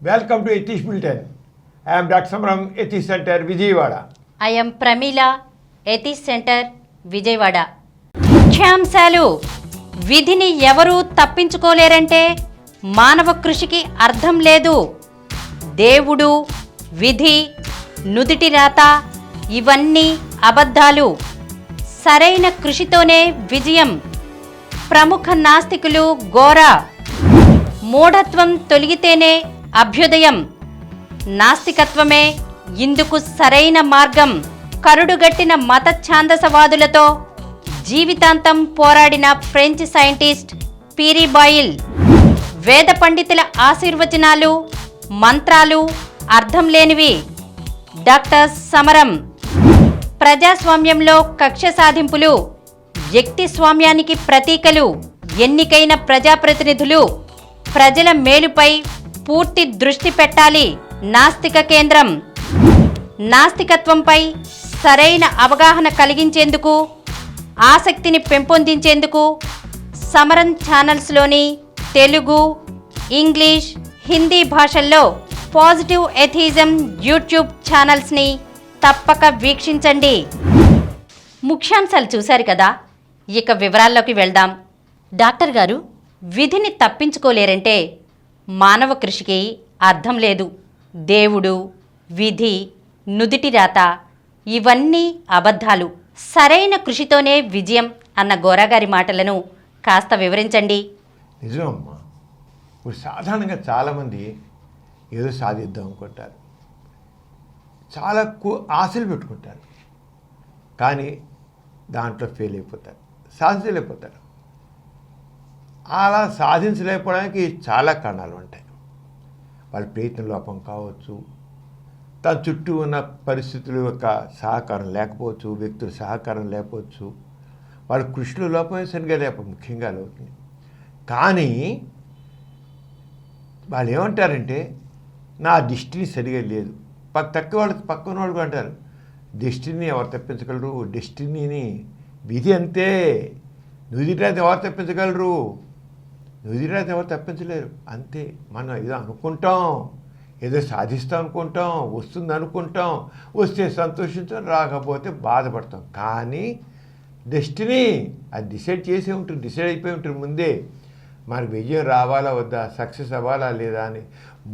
Welcome to Etish Bulletin. I am Dr. Samaram, Etish Center, Vijayawada. I am Pramila, Etish Center, Vijayawada. ముఖ్యాంశాలు. విధిని ఎవరూ తప్పించుకోలేరంటే మానవ కృషికి అర్థం లేదు. దేవుడు, విధి, నుదిటి రాత ఇవన్నీ అబద్ధాలు. సరైన కృషితోనే విజయం. ప్రముఖ నాస్తికులు గోరా. మూఢత్వం తొలగితేనే అభ్యుదయం. నాస్తికత్వమే ఇందుకు సరైన మార్గం. కరుడుగట్టిన మత ఛాందసవాదులతో జీవితాంతం పోరాడిన ఫ్రెంచ్ సైంటిస్ట్ పీరీ బాయిల్. వేద పండితుల ఆశీర్వచనాలు, మంత్రాలు అర్థం లేనివి. డాక్టర్ సమరం. ప్రజాస్వామ్యంలో కక్ష సాధింపులు వ్యక్తి స్వామ్యానికి ప్రతీకలు. ఎన్నికైన ప్రజాప్రతినిధులు ప్రజల మేలుపై పూర్తి దృష్టి పెట్టాలి. నాస్తిక కేంద్రం. నాస్తికత్వంపై సరైన అవగాహన కలిగించేందుకు, ఆసక్తిని పెంపొందించేందుకు సమరం ఛానల్స్లోని తెలుగు, ఇంగ్లీష్, హిందీ భాషల్లో పాజిటివ్ ఎథిజం యూట్యూబ్ ఛానల్స్ని తప్పక వీక్షించండి. ముఖ్యాంశాలు చూశారు కదా, ఇక వివరాల్లోకి వెళ్దాం. డాక్టర్ గారు, విధిని తప్పించుకోలేరంటే మానవ కృషికి అర్థం లేదు. దేవుడు, విధి, నుదిటి రాత ఇవన్నీ అబద్ధాలు. సరైన కృషితోనే విజయం అన్న గోరాగారి మాటలను కాస్త వివరించండి. నిజమమ్మా. ఇప్పుడు సాధారణంగా చాలామంది ఏదో సాధిద్దాం అనుకుంటారు, చాలా ఆశలు పెట్టుకుంటారు, కానీ దాంట్లో ఫెయిల్ అయిపోతారు, సాధించలేకపోతారు. అలా సాధించలేకపోవడానికి చాలా కారణాలు ఉంటాయి. వాళ్ళ ప్రయత్న లోపం కావచ్చు, తన చుట్టూ ఉన్న పరిస్థితుల యొక్క సహకారం లేకపోవచ్చు, వ్యక్తుల సహకారం లేకపోవచ్చు, వాళ్ళ కృషిలో లోపమే సరిగా ముఖ్యంగా అవుతుంది. కానీ వాళ్ళు ఏమంటారంటే నా డెస్టినీ సరిగా లేదు. పక్కన వాళ్ళు అంటారు డెస్టినీ ఎవరు తప్పించగలరు, డెస్టినీని విధి అంతే, నుదిరాత ఎవరు తప్పించగలరు, నుదిరాత ఎవరు తప్పించలేరు, అంతే. మనం ఏదో అనుకుంటాం, ఏదో సాధిస్తాం అనుకుంటాం, వస్తుంది అనుకుంటాం, వస్తే సంతోషించాం, రాకపోతే బాధపడతాం. కానీ డెస్టినీ అది డిసైడ్ చేసే ఉంటుంది, డిసైడ్ అయిపోయి ఉంటుంది ముందే. మనకు విజయం రావాలా వద్దా, సక్సెస్ అవ్వాలా లేదా అని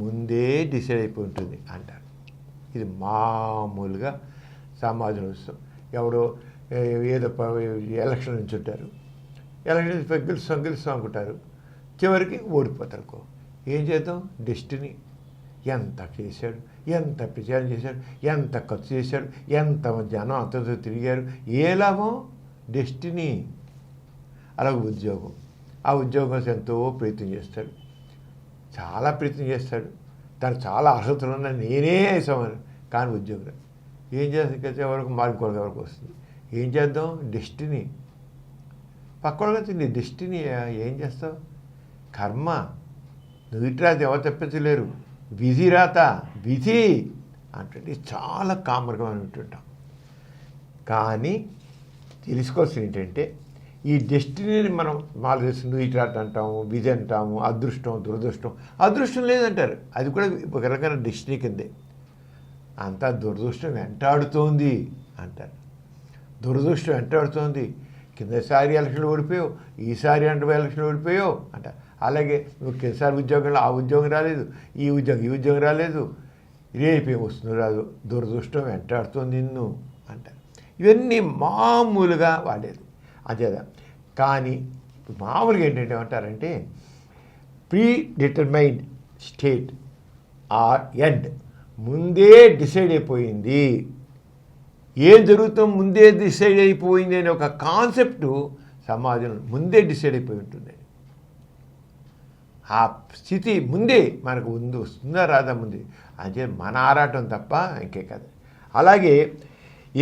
ముందే డిసైడ్ అయిపోయి ఉంటుంది అంటారు. ఇది మామూలుగా సమాజంలో వస్తాం. ఎవడో ఏదో ఎలక్షన్ నుంచి ఉంటారు, ఎలక్షన్ గెలుస్తాం అనుకుంటారు, చివరికి ఓడిపోతారు. ఏం చేద్దాం, డెస్టినీ. ఎంత చేశాడు, ఎంత ప్రచారం చేశాడు, ఎంత ఖర్చు చేశాడు, ఎంత జనం అంతతో తిరిగారు, ఏ లాభం, డెస్టినీ. అలాగే ఉద్యోగం. ఆ ఉద్యోగం కోసం ఎంతో ప్రయత్నం చేస్తాడు, చాలా ప్రయత్నం చేస్తాడు, తను చాలా అర్హతలు ఉన్నా నేనే వేసామని, కానీ ఉద్యోగం ఏం చేస్తే వరకు మార్పుకోవడం వరకు వస్తుంది. ఏం చేద్దాం, డెస్టినీ. పక్కన నీ డెస్టినీ ఏం చేస్తావు, కర్మ. నుదిటిరాత ఎవరు తప్పించలేరు, విధి రాత, విధి అంటే చాలా కామన్గా మనం వింటుంటాం. కానీ తెలుసుకోవాల్సింది ఏంటంటే ఈ డెస్టినీని మనం మాకు తెలుసు, నుదిటిరాత అంటాము, విధి అంటాము, అదృష్టం, దురదృష్టం. అదృష్టం లేదంటారు, అది కూడా ఒక రకమైన డెస్టినీ కిందే. అంతా దురదృష్టం వెంటాడుతోంది అంటారు. దురదృష్టం వెంటాడుతోంది, కిందసారి ఎలక్షన్లు ఓడిపోయావు, ఈసారి ఎలక్షన్లు ఓడిపోయావు అంట. అలాగే నువ్వు కిందసారి ఉద్యోగంలో ఆ ఉద్యోగం రాలేదు, ఈ ఉద్యోగం రాలేదు, రేపేం వస్తుందో రాదు, దురదృష్టం వెంటాడుతోంది నిన్ను అంటారు. ఇవన్నీ మామూలుగా వాడేది అదేదా. కానీ మామూలుగా ఏంటంటే ఏమంటారంటే pre determined state or end. ముందే డిసైడ్ అయిపోయింది, ఏం జరుగుతాం ముందే డిసైడ్ అయిపోయింది అనే ఒక కాన్సెప్టు సమాజం ముందే డిసైడ్ అయిపోయి ఉంటుంది. ఆ స్థితి ముందే మనకు ముందు వస్తుందా రాదా ముందే, అంటే మన ఆరాటం తప్ప ఇంకే కాదు. అలాగే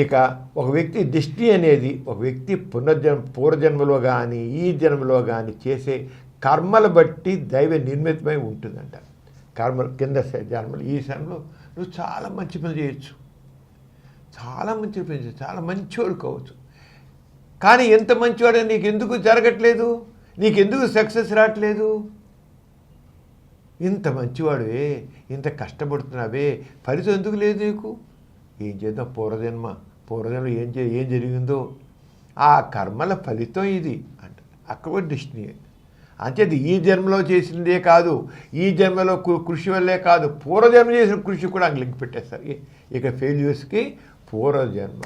ఇక ఒక వ్యక్తి డెస్టినీ అనేది ఒక వ్యక్తి పూర్వజన్మలో కానీ ఈ జన్మలో కానీ చేసే కర్మలు బట్టి దైవ నిర్మితమై ఉంటుందంట. కర్మలు కింద జన్మలు, ఈ జన్మలో నువ్వు చాలా మంచి పని చేయొచ్చు, చాలా మంచి పని చేయొచ్చు, చాలా మంచివాడు కావచ్చు. కానీ ఎంత మంచివాడో నీకు ఎందుకు జరగట్లేదు, నీకెందుకు సక్సెస్ రావట్లేదు? ఇంత మంచివాడువే, ఇంత కష్టపడుతున్నావే, ఫలితం ఎందుకు లేదు నీకు? ఏం చేద్దాం, పూర్వజన్మ ఏం జరిగిందో ఆ కర్మల ఫలితం ఇది అంట. అక్కడ కూడా డెస్టినీ. అంచేది ఈ జన్మలో చేసిందే కాదు, ఈ జన్మలో కృషి వల్లే కాదు, పూర్వజన్మ చేసిన కృషి కూడా లింక్ పెట్టేస్తారు. ఇక ఫెయిల్యూర్స్కి పూర్వజన్మ.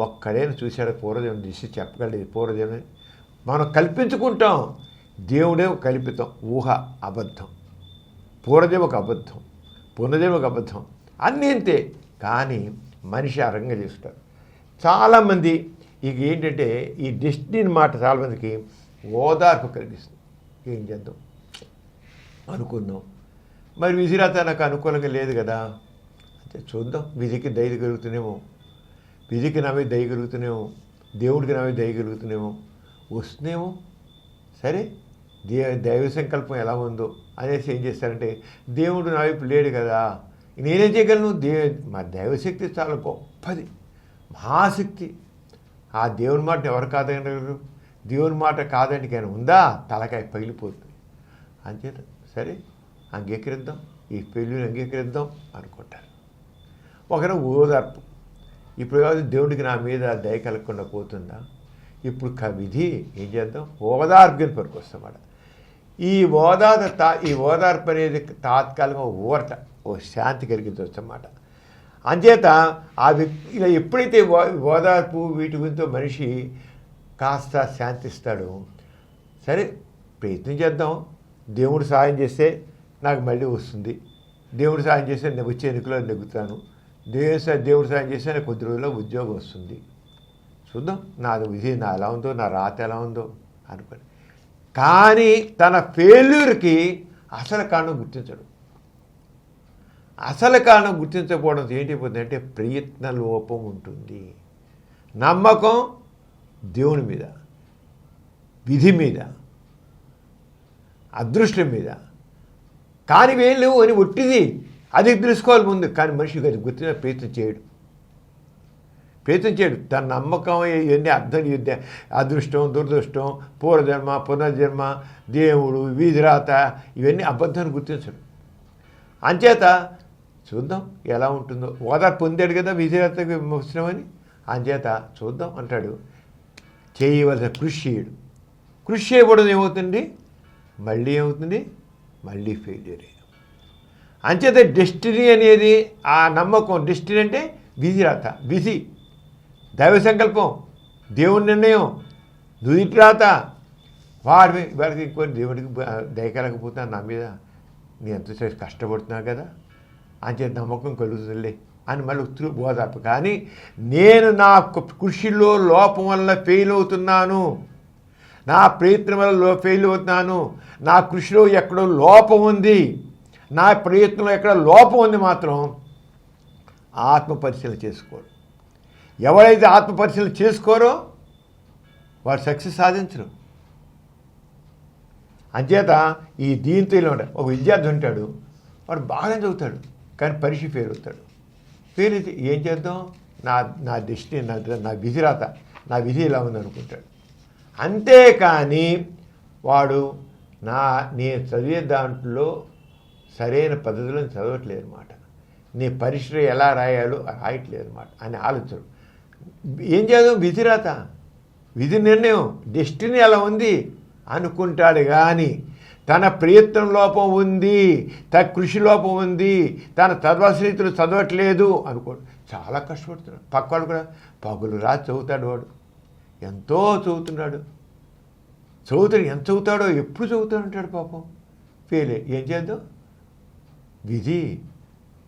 ఒక్కడైనా చూశాడు పూర్వజన్మ దిశ చెప్పగలదు. పూర్వజన్మ మనం కల్పించుకుంటాం, దేవుడే కల్పితం, ఊహ అబద్ధం, పూర్వజన్మకు అబద్ధం, పునర్జన్మకు అబద్ధం, అన్నీ అంతే. కానీ మనిషి ఆ రంగం చేస్తారు. చాలామంది ఇక ఏంటంటే ఈ డెస్టినీ మాట చాలామందికి ఓదార్పు కలిగిస్తుంది. ఏం చేద్దాం అనుకుందాం, మరి విధిరాత నాకు అనుకూలంగా లేదు కదా అంటే చూద్దాం, విధికి దయ కలుగుతున్నామో, విధికి నా మీద దయ కలుగుతున్నామో, దేవుడికి నా మీద దయ కలుగుతున్నామో, వస్తున్నామో. సరే, దైవ సంకల్పం ఎలా ఉందో అనేసి ఏం చేస్తారంటే, దేవుడు నా వైపు లేడు కదా, నేనేం చేయగలను? మా దైవశక్తి చాలా గొప్పది, మహాశక్తి. ఆ దేవుని మాట ఎవరు కాదనగలరు? దేవుని మాట కాదండి కానీ ఉందా, తలకాయ పగిలిపోతుంది. అంచేత సరే అంగీకరిద్దాం, ఈ పెళ్ళిని అంగీకరిద్దాం అనుకుంటారు. ఒకరు ఓదార్పు. ఇప్పుడు కాదు దేవుడికి నా మీద దయ కలగకుండా పోతుందా? ఇప్పుడు విధి ఏం చేద్దాం, ఓదార్పుని పనికొస్తామాట. ఈ ఓదార్పు అనేది తాత్కాలికంగా ఊరట, ఓ శాంతి కలిగించవచ్చు అన్నమాట. అంచేత ఆ వ్యక్తి ఇలా ఎప్పుడైతే ఓదార్పు వీటి గురించో మనిషి కాస్త శాంతిస్తాడు. సరే ప్రయత్నం చేద్దాం, దేవుడు సహాయం చేస్తే నాకు మళ్ళీ వస్తుంది, దేవుడు సహాయం చేస్తే నేను వచ్చే ఎన్నికలో నెగ్గుతాను, దేవుడు సహాయం చేస్తే నాకు కొద్ది రోజుల్లో ఉద్యోగం వస్తుంది, చూద్దాం నా విధి నా ఎలా ఉందో, నా రాత ఎలా ఉందో అనుకోని. కానీ తన ఫెయిల్యూర్కి అసలు కారణం గుర్తించడు. అసలు కారణం గుర్తించకపోవడం ఏంటిపోతుందంటే ప్రయత్న లోపం ఉంటుంది. నమ్మకం దేవుని మీద, విధి మీద, అదృష్టం మీద, కానీ ఏం లేవు అని ఒట్టిది అది తెలుసుకోవాలి ముందు. కానీ మనిషి అది గుర్తించే ప్రయత్నం చేయడు. తన నమ్మకం ఇవన్నీ అర్థం అదృష్టం, దురదృష్టం, పూర్వజన్మ, పునర్జన్మ, దేవుడు, వీధిరాత ఇవన్నీ అబద్ధాన్ని గుర్తించడు. అంచేత చూద్దాం ఎలా ఉంటుందో. ఓదార్పు పొందాడు కదా వీధిరాతకి వచ్చినామని, అంచేత చూద్దాం అంటాడు. చేయవలసిన కృషి చేయడు. కృషి చేయబడదు ఏమవుతుంది, మళ్ళీ ఏమవుతుంది, మళ్ళీ ఫెయిల్యూర్. అంచేత డెస్టినీ అనేది ఆ నమ్మకం. డెస్టినీ అంటే విధిరాత, విధి, దైవ సంకల్పం, దేవుని నిర్ణయం, నుదిటి రాత. వాడికి ఇంకో దేవుడికి దయకలేకపోతున్నా నా మీద, నేను ఎంతసేపు కష్టపడుతున్నా కదా అంచేత నమ్మకం కలుగుతుందిలే అని మళ్ళీ ఉత్తరు ఓదార్పు. కానీ నేను నా కృషిలో లోపం వల్ల ఫెయిల్ అవుతున్నాను, నా ప్రయత్నం వల్ల ఫెయిల్ అవుతున్నాను, నా కృషిలో ఎక్కడో లోపం ఉంది, నా ప్రయత్నంలో ఎక్కడ లోపం ఉంది మాత్రం ఆత్మపరిశీలన చేసుకోరు. ఎవరైతే ఆత్మపరిశీలన చేసుకోరో వాడు సక్సెస్ సాధించరు. అంచేత ఈ దీంతో ఇలా ఉంటాడు. ఒక విద్యార్థి ఉంటాడు, వాడు బాగా చదువుతాడు కానీ పరీక్ష ఫెయిల్ అవుతాడు. ఫెయిల్ అయితే ఏం చేద్దాం, నా దృష్టి నా విధిరాత, నా విధి ఇలా ఉందనుకుంటాడు. అంతేకాని వాడు నేను చదివే దాంట్లో సరైన పద్ధతిలో చదవట్లేదు అనమాట, నీ పరీక్ష ఎలా రాయాలో రాయట్లేదు అనమాట అని ఆలోచన. ఏం చేద్దాం, విధిరాత, విధి నిర్ణయం, డెస్టినీ అలా ఉంది అనుకుంటాడు. కానీ తన ప్రయత్నం లోపం ఉంది, తన కృషి లోపం ఉంది, తన చదవాల్సిన రీతిలో చదవట్లేదు అనుకోడు, చాలా కష్టపడుతున్నాడు. పక్కవాడు కూడా పగులు రాసి చదువుతాడు, వాడు ఎంతో చదువుతున్నాడు, ఎంత చదువుతాడో ఎప్పుడు చదువుతాడు అంటాడు, పాపం ఫెయిలే. ఏం చేద్దాం,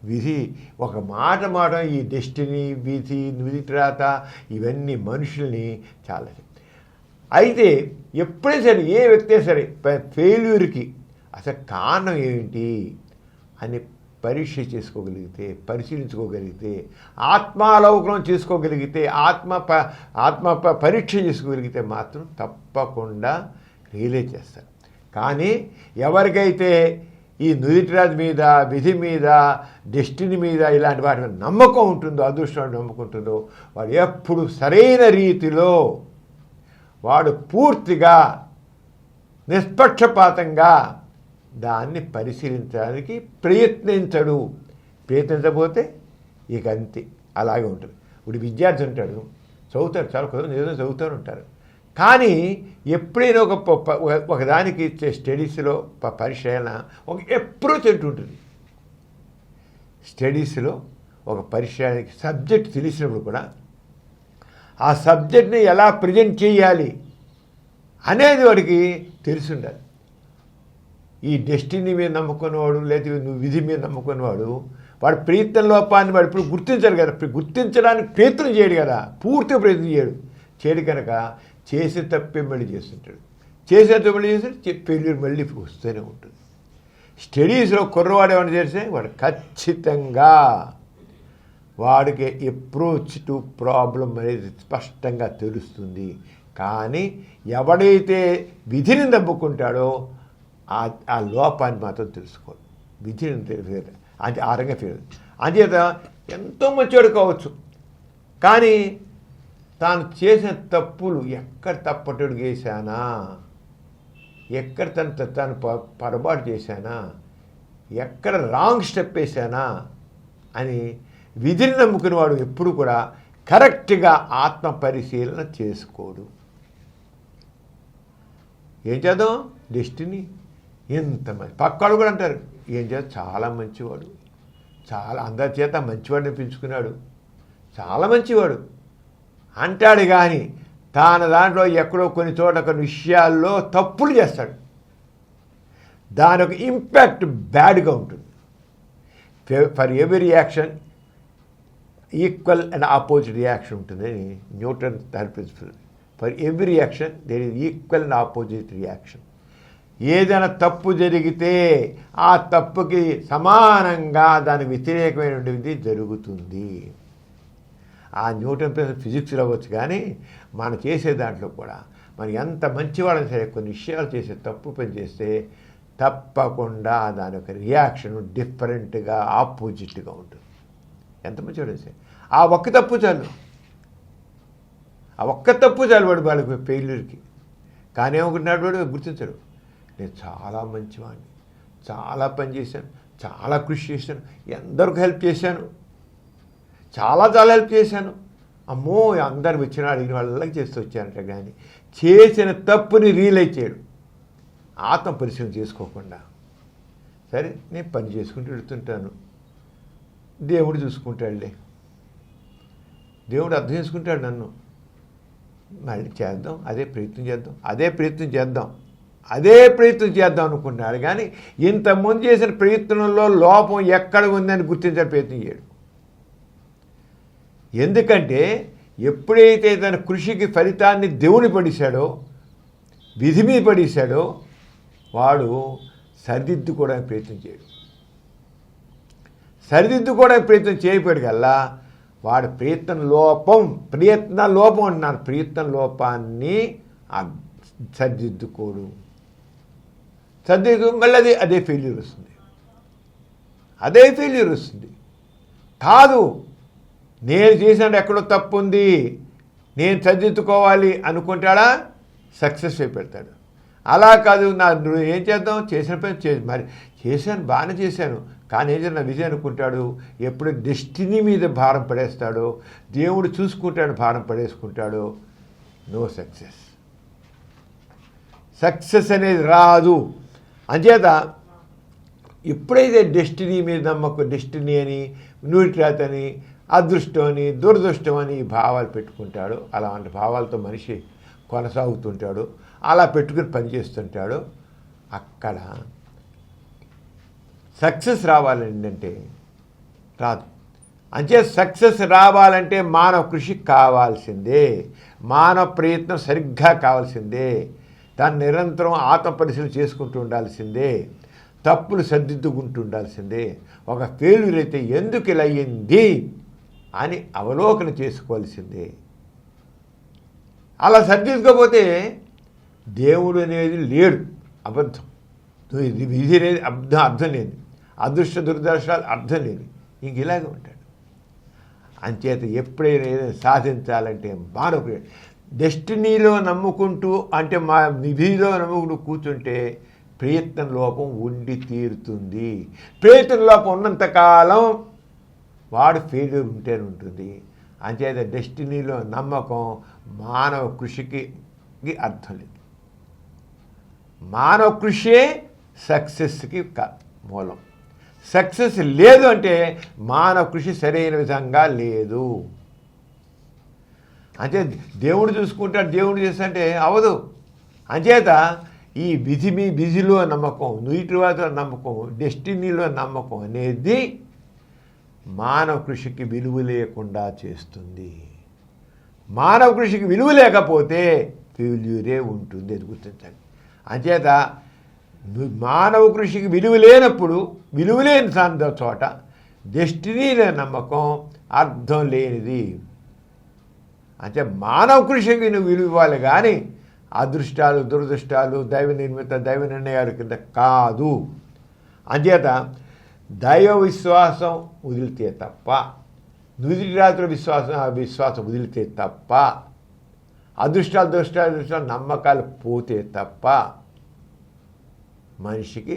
విధి ఒక మాట ఈ డెస్టినీ, విధి, నుదిరాత ఇవన్నీ మనుషుల్ని చాలా. అయితే ఎప్పుడైనా సరే ఏ వ్యక్తి అయినా సరే ఫెయిల్యూర్కి అసలు కారణం ఏంటి అని పరీక్ష చేసుకోగలిగితే, పరిశీలించుకోగలిగితే, ఆత్మాలోకనం చేసుకోగలిగితే, ఆత్మ పరీక్ష చేసుకోగలిగితే మాత్రం తప్పకుండా రియలైజ్ చేస్తారు. కానీ ఎవరికైతే ఈ నుదిటిరాజు మీద, విధి మీద, డెస్టినీ మీద ఇలాంటి వాటి మీద నమ్మకం ఉంటుందో, అదృష్టం నమ్మకం ఉంటుందో, వాడు ఎప్పుడు సరైన రీతిలో వాడు పూర్తిగా నిష్పక్షపాతంగా దాన్ని పరిశీలించడానికి ప్రయత్నించకపోతే ఇక అంతే అలాగే ఉంటుంది. ఇప్పుడు విద్యార్థి ఉంటాడు, చదువుతారు, చాలా కొంత నిజంగా చదువుతూ ఉంటారు. కానీ ఎప్పుడైనా ఒకదానికి ఇచ్చే స్టడీస్లో పరీక్ష అయినా ఒక అప్రోచ్ అంటూ ఉంటుంది. స్టడీస్లో ఒక పరీక్షకి సబ్జెక్ట్ తెలిసినప్పుడు కూడా ఆ సబ్జెక్ట్ని ఎలా ప్రజెంట్ చేయాలి అనేది వాడికి తెలిసి ఉండాలి. ఈ డెస్టినీ మీద నమ్ముకున్నవాడు లేదా నువ్వు విధి మీద నమ్ముకున్నవాడు వాడు ప్రయత్న లోపాన్ని వాడు ఇప్పుడు గుర్తించాడు కదా, గుర్తించడానికి ప్రయత్నం చేయడు కదా, పూర్తిగా ప్రయత్నం చేయడు కనుక చేసే తప్పే మళ్ళీ చేస్తుంటాడు, చేసే తప్పు మళ్ళీ చేస్తే ఫెయిల్యూర్ మళ్ళీ వస్తూనే ఉంటుంది. స్టడీస్లో కుర్రవాడు ఏమైనా చేస్తే వాడు ఖచ్చితంగా వాడికి అప్రోచ్ టు ప్రాబ్లం అనేది స్పష్టంగా తెలుస్తుంది. కానీ ఎవడైతే విధిని నమ్ముకుంటాడో ఆ లోపాన్ని మాత్రం తెలుసుకోడు, విధిని తెలియదు అంటే ఆ రంగా ఫీల్. అంచేత ఎంతో మంచివాడు కావచ్చు, కానీ తాను చేసిన తప్పులు ఎక్కడ తప్పటడు చేశానా, ఎక్కడ తను పొరపాటు చేశానా, ఎక్కడ రాంగ్ స్టెప్ వేసానా అని విధిని నమ్ముకునేవాడు ఎప్పుడు కూడా కరెక్ట్గా ఆత్మ పరిశీలన చేసుకోడు. ఏం చేద్దాం, డెస్టినీ ఎంతమంది పక్కవాడు కూడా అంటారు ఏం చేద్దాం, చాలా మంచివాడు, చాలా అందరి చేత మంచివాడిని పెంచుకున్నాడు, చాలా మంచివాడు అంటాడు. కానీ తాను దాంట్లో ఎక్కడో కొన్ని చోట కొన్ని విషయాల్లో తప్పులు చేస్తాడు, దాని ఒక ఇంపాక్ట్ బ్యాడ్గా ఉంటుంది. For every reaction equal and opposite reaction ఉంటుందని న్యూటన్ దాని principle. For every reaction there is equal and opposite reaction. ఏదైనా తప్పు జరిగితే ఆ తప్పుకి సమానంగా దాని వ్యతిరేకమైనటువంటిది జరుగుతుంది. ఆ న్యూటన్ ప్రిన్సిపల్ ఫిజిక్స్లో అవ్వచ్చు, కానీ మనం చేసే దాంట్లో కూడా మనం ఎంత మంచివాడని సరే కొన్ని విషయాలు చేసే తప్పు పని చేస్తే తప్పకుండా దాని యొక్క రియాక్షన్ డిఫరెంట్గా ఆపోజిట్గా ఉంటుంది. ఎంత మంచివాడు సరే ఆ ఒక్క తప్పు చాలు, వాడికి ఫెయిల్యూర్కి. కానీ ఏమనుకుంటున్నాడు వాడు గుర్తించడు, నేను చాలా మంచివాడిని, చాలా పని చేశాను, చాలా కృషి చేశాను, ఎందరికి హెల్ప్ చేశాను, చాలా హెల్ప్ చేశాను, అమ్మో అందరు వచ్చిన అడిగిన వాళ్ళకి చేస్తూ వచ్చానంట. కానీ చేసిన తప్పుని రియలైజ్ చేయడు, ఆత్మ పరిశీలన చేసుకోకుండా. సరే నేను పని చేసుకుంటూ వెళ్తుంటాను, దేవుడు చూసుకుంటాడులే, దేవుడు అర్థం చేసుకుంటాడు నన్ను, మళ్ళీ చేద్దాం, అదే ప్రయత్నం చేద్దాం అనుకుంటున్నాడు. కానీ ఇంతకుముందు చేసిన ప్రయత్నంలో లోపం ఎక్కడ ఉందని గుర్తించే ప్రయత్నం చేయడు. ఎందుకంటే ఎప్పుడైతే తన కృషికి ఫలితాన్ని దేవుని పడేశాడో, విధి మీద పడేశాడో, వాడు సరిదిద్దుకోవడానికి ప్రయత్నం చేయడు. సరిదిద్దుకోవడానికి ప్రయత్నం చేయకపోయాడు కల్లా వాడు ప్రయత్న లోపం అంటున్నారు, ప్రయత్న లోపాన్ని సరిదిద్దుకోడు. మళ్ళీ అదే ఫెయిల్యూర్ వస్తుంది. కాదు, నేను చేసినట్టు ఎక్కడో తప్పు ఉంది, నేను సరిదిద్దుకోవాలి అనుకుంటాడా, సక్సెస్ అయిపోతాడు. అలా కాదు, నువ్వు ఏం చేద్దాం, చేసిన పని మరి చేశాను, బాగానే చేశాను, కానీ ఏం చేసిన విజయం అనుకుంటాడు. ఎప్పుడు డెస్టినీ మీద భారం పడేస్తాడో, దేవుడు చూసుకుంటాడు భారం పడేసుకుంటాడో, నో సక్సెస్ అనేది రాదు. అంచేత ఎప్పుడైతే డెస్టినీ మీద డెస్టినీ అని, న్యూట్రాత్ అని, అదృష్టం అని, దురదృష్టం అని భావాలు పెట్టుకుంటాడు, అలాంటి భావాలతో మనిషి కొనసాగుతుంటాడు, అలా పెట్టుకుని పనిచేస్తుంటాడు. అక్కడ సక్సెస్ రావాలంటే రాదు. అంతే సక్సెస్ రావాలంటే మానవ కృషి కావాల్సిందే, మానవ ప్రయత్నం సరిగ్గా కావాల్సిందే, దాన్ని నిరంతరం ఆత్మ పరిశీలన చేసుకుంటూ ఉండాల్సిందే, తప్పులు సర్దిద్దుకుంటూ ఉండాల్సిందే. ఒక ఫెయిల్యూర్ అయితే ఎందుకు ఇలా అయ్యింది అని అవలోకన చేసుకోవాల్సిందే. అలా సర్దిద్దుకోకపోతే దేవుడు అనేది లేడు, అబద్ధం. విధి అనేది అర్థం లేదు, అదృష్ట దురదృష్టాలు అర్థం లేదు, ఇంక ఇలాగే ఉంటాడు. అంచేత ఎప్పుడైనా ఏదైనా సాధించాలంటే డెస్టినీలో నమ్ముకుంటూ అంటే మా విధిలో నమ్ముకుంటూ కూర్చుంటే ప్రయత్నం లోపం ఉండి తీరుతుంది. ప్రయత్నం లోపం ఉన్నంతకాలం వాడు ఫెయిల్యూర్ ఉంటేనే ఉంటుంది. అంచేత డెస్టినీలో నమ్మకం మానవ కృషికి అర్థం లేదు. మానవ కృషే సక్సెస్కి మూలం. సక్సెస్ లేదు అంటే మానవ కృషి సరైన విధంగా లేదు. అంటే దేవుడు చూసుకుంటాడు, దేవుడు చేస్తుంటే అవదు. అంచేత ఈ విధిలో నమ్మకం, నుయిటివాదిలో నమ్మకం, డెస్టినీలో నమ్మకం అనేది మానవ కృషికి విలువ లేకుండా చేస్తుంది. మానవ కృషికి విలువ లేకపోతే ఫెయిల్యూరే ఉంటుంది, అది గుర్తించండి. అంచేత మానవ కృషికి విలువ లేనప్పుడు, విలువ లేని చోట డెస్టినీలో నమ్మకం అర్థం లేనిది. అంటే మానవ కృషికి నువ్వు విలువ ఇవ్వాలి కానీ అదృష్టాలు, దురదృష్టాలు, దైవ నిర్మిత దైవ నిర్ణయాల కింద కాదు. అంచేత దైవ విశ్వాసం వదిలితే తప్ప, నుదిటి రాత్రుల విశ్వాసం వదిలితే తప్ప, అదృష్టాలు నమ్మకాలు పోతే తప్ప మనిషికి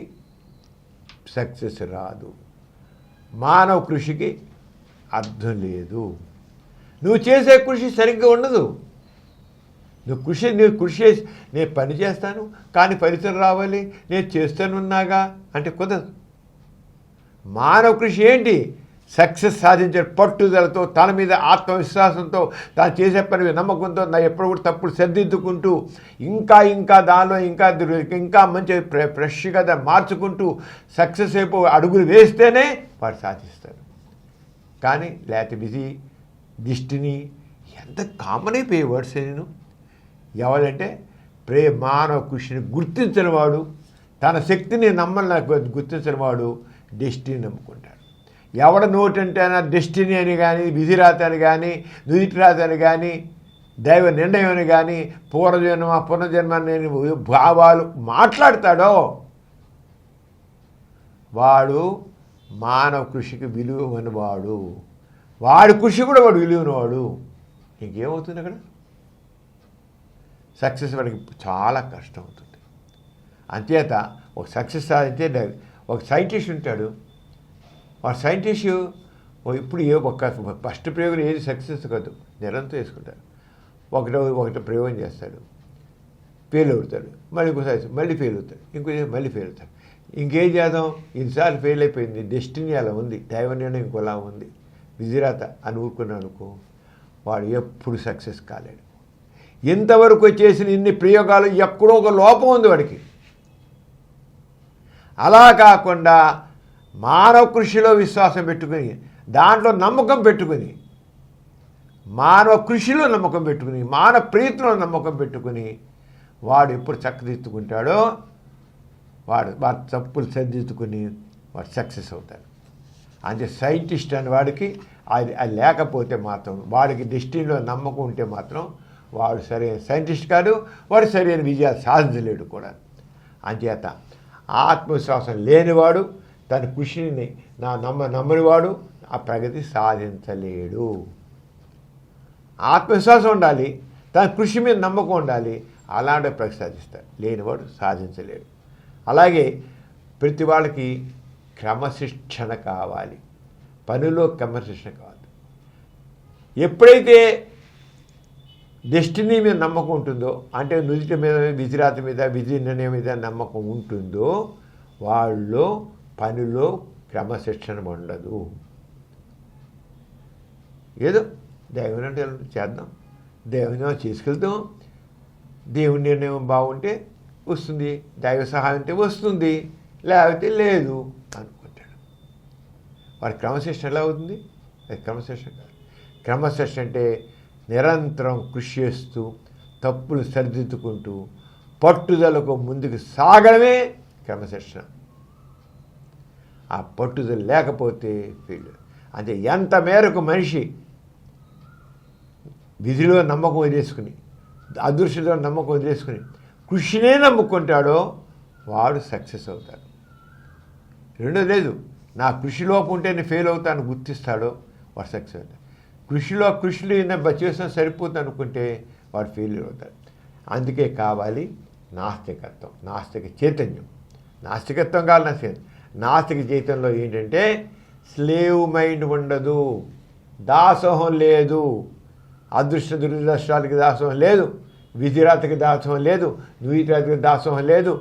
సక్సెస్ రాదు. మానవ కృషికి అర్థం లేదు. నువ్వు చేసే కృషి సరిగ్గా ఉండదు. నువ్వు కృషి చేసి నేను పని చేస్తాను కానీ ఫలితం రావాలి, నేను చేస్తానున్నాగా అంటే కుదరదు. మానవ కృషి ఏంటి? సక్సెస్ సాధించే పట్టుదలతో, తన మీద ఆత్మవిశ్వాసంతో, తాను చేసే పని మీద నమ్మకంతో, ఎప్పుడు కూడా తప్పుడు సరిదిద్దుకుంటూ ఇంకా దానిలో ఇంకా మంచి ఫ్రెష్గా దాన్ని మార్చుకుంటూ సక్సెస్ అయిపో అడుగులు వేస్తేనే వాడు సాధిస్తాడు. కానీ లేకపోతే బిజీ, డెస్టినీ ఎంత కామన్ అయిపోయే వర్డ్స్ నేను. ఎవరంటే మానవ కృషిని గుర్తించిన వాడు, తన శక్తిని గుర్తించిన వాడు డెస్టినీ నమ్ముకుంటాడు. ఎవడ నోటంటేనా డెస్టినీ అని కానీ, విధిరాత అని కానీ, నుదిటి రాత అని కానీ, దైవ నిర్ణయం అని కానీ, పునర్జన్మ అనే భావాలు మాట్లాడతాడో వాడు మానవ కృషికి విలువనివాడు. వాడి కృషి కూడా వాడు విలువనివాడు. ఇంకేమవుతుంది అక్కడ? సక్సెస్ వాడికి చాలా కష్టం అవుతుంది. అంచేత ఒక సక్సెస్ సాధించే ఒక సైంటిస్ట్ ఉంటాడు. వాడు సైంటిస్ట్ ఇప్పుడు ఒక ఫస్ట్ ప్రయోగం ఏది సక్సెస్ కాదు, నిరంతరం వేసుకుంటారు. ఒకటి ప్రయోగం చేస్తాడు, ఫెయిల్ అవుతాడు, మళ్ళీ ఇంకోసారి మళ్ళీ ఫెయిల్ అవుతాడు, ఇంకోసారి మళ్ళీ ఫెయిల్ అవుతాడు. ఇంకేం చేద్దాం, ఇన్నిసార్లు ఫెయిల్ అయిపోయింది, డెస్టినీ అలా ఉంది, దైవ నిర్ణయం ఇంకోలా ఉంది, విధిరాత అని ఊరుకున్నాడు అనుకో, వాడు ఎప్పుడు సక్సెస్ కాలేడు. ఇంతవరకు చేసిన ఇన్ని ప్రయోగాలు ఎక్కడో ఒక లోపం ఉంది వాడికి. అలా కాకుండా మానవ కృషిలో విశ్వాసం పెట్టుకుని, దాంట్లో నమ్మకం పెట్టుకుని, మానవ కృషిలో నమ్మకం పెట్టుకుని, మానవ ప్రయత్నంలో నమ్మకం పెట్టుకుని వాడు ఎప్పుడు చక్కదిద్దుకుంటాడో వాడు తప్పులు సరిదిద్దుకుని వాడు సక్సెస్ అవుతాడు. అంటే సైంటిస్ట్ అని వాడికి అది లేకపోతే మాత్రం, వాడికి డెస్టినీలో నమ్మకం ఉంటే మాత్రం వాడు సరైన సైంటిస్ట్ కాదు, వాడు సరైన విజయాలు సాధించలేడు కూడా. అంచేత ఆత్మవిశ్వాసం లేనివాడు, తన కృషిని నమ్మనివాడు ఆ ప్రగతి సాధించలేడు. ఆత్మవిశ్వాసం ఉండాలి, తన కృషి మీద నమ్మకం ఉండాలి, అలాంటి ప్రగతి సాధిస్తాడు. లేనివాడు సాధించలేడు. అలాగే ప్రతి వాళ్ళకి క్రమశిక్షణ కావాలి, పనిలో క్రమశిక్షణ కావాలి. ఎప్పుడైతే డెస్టినీ మీద నమ్మకం ఉంటుందో, అంటే నుదిటి మీద, విధిరాత మీద, విధి నిర్ణయం మీద నమ్మకం ఉంటుందో వాళ్ళు పనిలో క్రమశిక్షణ ఉండదు. ఏదో దేవుని అంటే చేద్దాం, దేవుని చేసుకెళ్తాం, దేవుని నిర్ణయం బాగుంటే వస్తుంది, దైవ సహాయం అంటే వస్తుంది, లేకపోతే లేదు అనుకుంటాడు. వాడి క్రమశిక్షణ ఎలా అవుతుంది? అది క్రమశిక్షణ కాదు. క్రమశిక్షణ అంటే నిరంతరం కృషి చేస్తూ, తప్పులు సరిదిద్దుకుంటూ, పట్టుదలకు ముందుకు సాగడమే క్రమశిక్షణ. ఆ పట్టుదల లేకపోతే ఫెయిల్యూర్. అంటే ఎంత మేరకు మనిషి విధిలో నమ్మకం వదిలేసుకుని, అదృష్టంలో నమ్మకం వదిలేసుకుని కృషినే నమ్ముకుంటాడో వాడు సక్సెస్ అవుతాడు. రెండో లేదు, నా కృషి లోపం ఉంటే నేను ఫెయిల్ అవుతాను గుర్తిస్తాడో వాడు సక్సెస్ అవుతాడు. కృషిలో చేసిన సరిపోతుంది అనుకుంటే వాడు ఫెయిల్యూర్ అవుతాడు. అందుకే కావాలి నాస్తికత్వం, నాస్తిక చైతన్యం. నాస్తికత్వం కాదు నాస్తిక జీవితంలో ఏంటంటే స్లేవ్ మైండ్ ఉండదు, దాసోహం లేదు, అదృష్ట దురదృష్టాలకి దాసోహం లేదు, విధిరాతకి దాసోహం లేదు, నుయిరాతకి దాసోహం లేదు,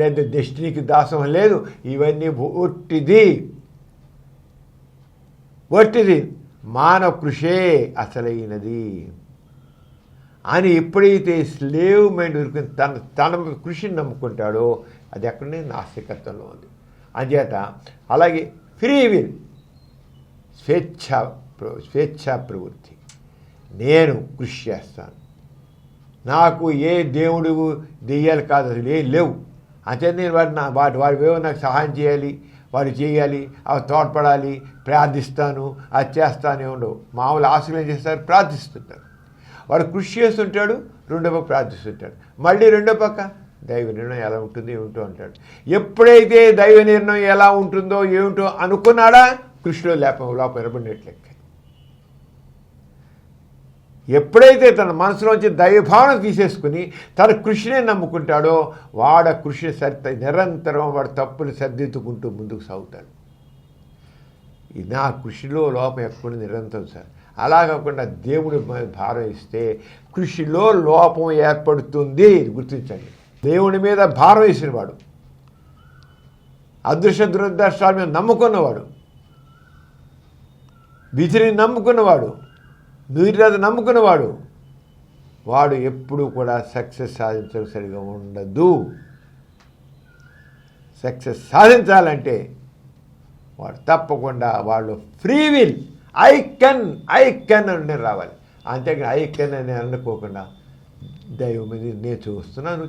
లేదు డెస్టినీకి దాసోహం లేదు. ఇవన్నీ ఒట్టిది మానవ కృషే అసలైనది అని ఎప్పుడైతే స్లేవ్ మైండ్ తన కృషిని నమ్ముకుంటాడో అది ఎక్కడనే నాస్తికత్వంలో ఉంది. అంచేత అలాగే ఫ్రీ విల్, స్వేచ్ఛా ప్రవృత్తి, నేను కృషి చేస్తాను, నాకు ఏ దేవుడు దెయ్యాలు కాదు అసలు ఏం లేవు, అంటే నేను వారి వేవో నాకు సహాయం చేయాలి, వారు చేయాలి, అవి తోడ్పడాలి, ప్రార్థిస్తాను, అది చేస్తానే ఉండవు. మామూలు ఆశలు ఏం చేస్తారు, ప్రార్థిస్తుంటారు. వాడు కృషి చేస్తుంటాడు, రెండో పక్క ప్రార్థిస్తుంటాడు, మళ్ళీ రెండో పక్క దైవ నిర్ణయం ఎలా ఉంటుంది ఏమిటో అంటాడు. ఎప్పుడైతే దైవ నిర్ణయం ఎలా ఉంటుందో ఏమిటో అనుకున్నాడా కృషిలో లోపం ఎరబడినట్లెక్క. ఎప్పుడైతే తన మనసులోంచి దైవభావన తీసేసుకుని తన కృషినే నమ్ముకుంటాడో వాడ కృషి నిరంతరం వాడు తప్పులు సర్దిద్దుకుంటూ ముందుకు సాగుతాడు. నా కృషిలో లోపం ఎప్పుడు నిరంతరం సార్. అలా కాకుండా దేవుడు భారం ఇస్తే కృషిలో లోపం ఏర్పడుతుంది, గుర్తించండి. దేవుడి మీద భారం వేసినవాడు, అదృష్ట దురదృష్టాల మీద నమ్ముకున్నవాడు, విధిని నమ్ముకున్నవాడు, నువ్వు నమ్ముకున్నవాడు, వాడు ఎప్పుడూ కూడా సక్సెస్ సాధించడం సరిగా ఉండదు. సక్సెస్ సాధించాలంటే వాడు తప్పకుండా వాళ్ళు ఫ్రీ విల్, ఐ కెన్ అని రావాలి. అంతేకాని ఐ కెన్ అని అనుకోకుండా దైవం మీద నేను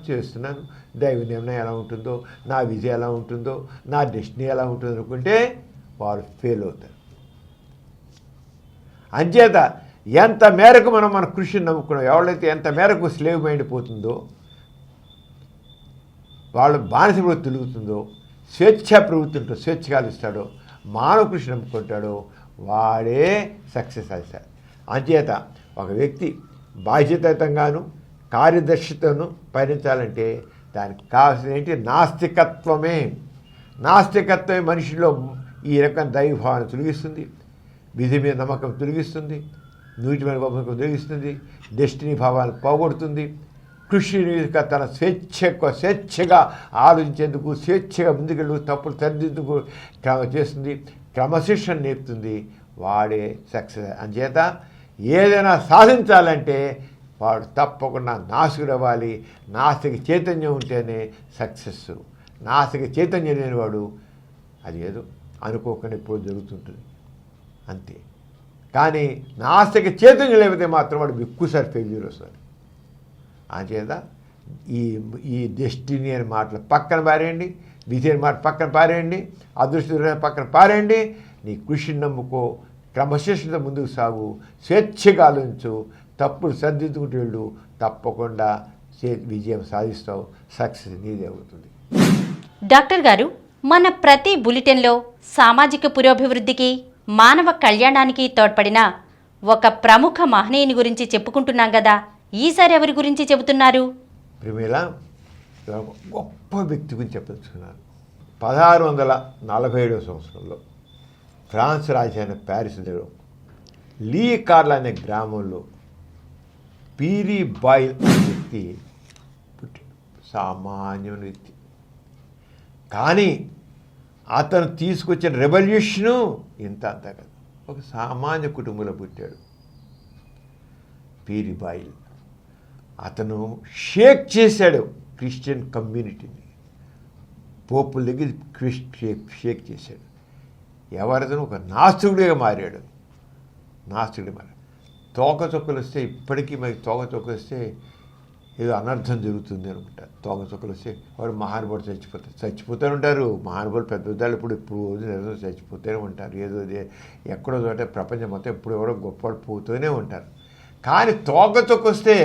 చేస్తున్నాను, దైవ నిర్ణయం ఎలా ఉంటుందో, నా విజయం ఎలా ఉంటుందో, నా డెస్టినీ ఎలా ఉంటుందో అనుకుంటే వాడు ఫెయిల్ అవుతారు. అంచేత ఎంత మేరకు మనం మన కృషిని నమ్ముకున్నాం, ఎవరైతే ఎంత మేరకు స్లేవ్ మైండ్ పోతుందో, వాళ్ళు బానిస ప్రవృత్తి తిరుగుతుందో, స్వేచ్ఛా ప్రవృత్తి ఉంటుందో, స్వేచ్ఛగా ఇస్తాడో, మానవ కృషి నమ్ముకుంటాడో వాడే సక్సెస్ అవుతాడు. అంచేత ఒక వ్యక్తి బాధ్యతాయుతంగాను కార్యదర్శితను పయనించాలంటే దానికి కావాల్సిన ఏంటి, నాస్తికత్వమే. నాస్తికత్వమే మనిషిలో ఈ రకం దైవభావన తొలగిస్తుంది, విధి మీద నమ్మకం తొలగిస్తుంది, నీటి మీద నమ్మకం తొలగిస్తుంది, డెస్టినీ భావాలను పోగొడుతుంది, కృషిని తన స్వేచ్ఛగా ఆలోచించేందుకు, స్వేచ్ఛగా ముందుకెళ్ళు, తప్పులు సరిదిద్దుకు చేస్తుంది, క్రమశిక్షణ నేర్పుతుంది. వాడే సక్సెస్. అంచేత ఏదైనా సాధించాలంటే వాడు తప్పకుండా నాస్తికుడు అవ్వాలి. నాస్తిక చైతన్యం ఉంటేనే సక్సెస్. నాస్తిక చైతన్యం లేనివాడు అది ఏదో అనుకోకుండా ఎప్పుడు జరుగుతుంటుంది అంతే. కానీ నాస్తిక చైతన్యం లేకపోతే మాత్రం వాడు ఎక్కువసారి ఫెయిల్యూర్ వస్తుంది. అంచేత ఈ డెస్టినీ అనే మాటలు పక్కన పారేయండి, విధి అనే మాట పక్కన పారేయండి, అదృష్టం పక్కన పారేయండి. నీ కృషిని నమ్ముకో, క్రమశిక్షణతో ముందుకు సాగు, స్వేచ్ఛగా ఆలోచించు, తప్పులు సర్దిద్దుకుంటూ వెళ్ళు, తప్పకుండా విజయం సాధిస్తావు, సక్సెస్ నీదే అవుతుంది. డాక్టర్ గారు, మన ప్రతి బులెటిన్లో సామాజిక పురోభివృద్ధికి, మానవ కళ్యాణానికి తోడ్పడిన ఒక ప్రముఖ మహనీయుని గురించి చెప్పుకుంటున్నాం కదా, ఈసారి ఎవరి గురించి చెబుతున్నారు? ప్రిమిళ గొప్ప వ్యక్తి గురించి చెప్పదలుచుకున్నారు. 1647 సంవత్సరంలో ఫ్రాన్స్ రాజధాని ప్యారిస్లో లీ కార్ల్ అనే గ్రామంలో పీరీ బాయిల్ అనే వ్యక్తి పుట్టాడు. సామాన్యమైన వ్యక్తి. కానీ అతను తీసుకొచ్చిన రెవల్యూషను ఇంత అంతా కదా. ఒక సామాన్య కుటుంబంలో పుట్టాడు పీరీ బాయిల్. అతను షేక్ చేశాడు క్రిస్టియన్ కమ్యూనిటీని. పోపుల దగ్గర షేక్ చేశాడు. ఎవరితను ఒక నాస్తికుడిగా మారాడు. తోకచుక్కలు వస్తే ఇప్పటికీ మనకి తోకచుక్కలు వస్తే ఏదో అనర్థం జరుగుతుంది అనుకుంటారు. తోకచుక్కలు వస్తే వాడు మహానుభావుడు చచ్చిపోతూనే ఉంటారు. మహానుభావులు పెద్ద పెద్దలు ఇప్పుడు నిరంతరం చచ్చిపోతూనే ఉంటారు. ఏదో ఎక్కడో చోట ప్రపంచం మొత్తం ఎప్పుడు ఎవరో గొప్పవాడు పోతూనే ఉంటారు. కానీ తోకచుక్క వస్తే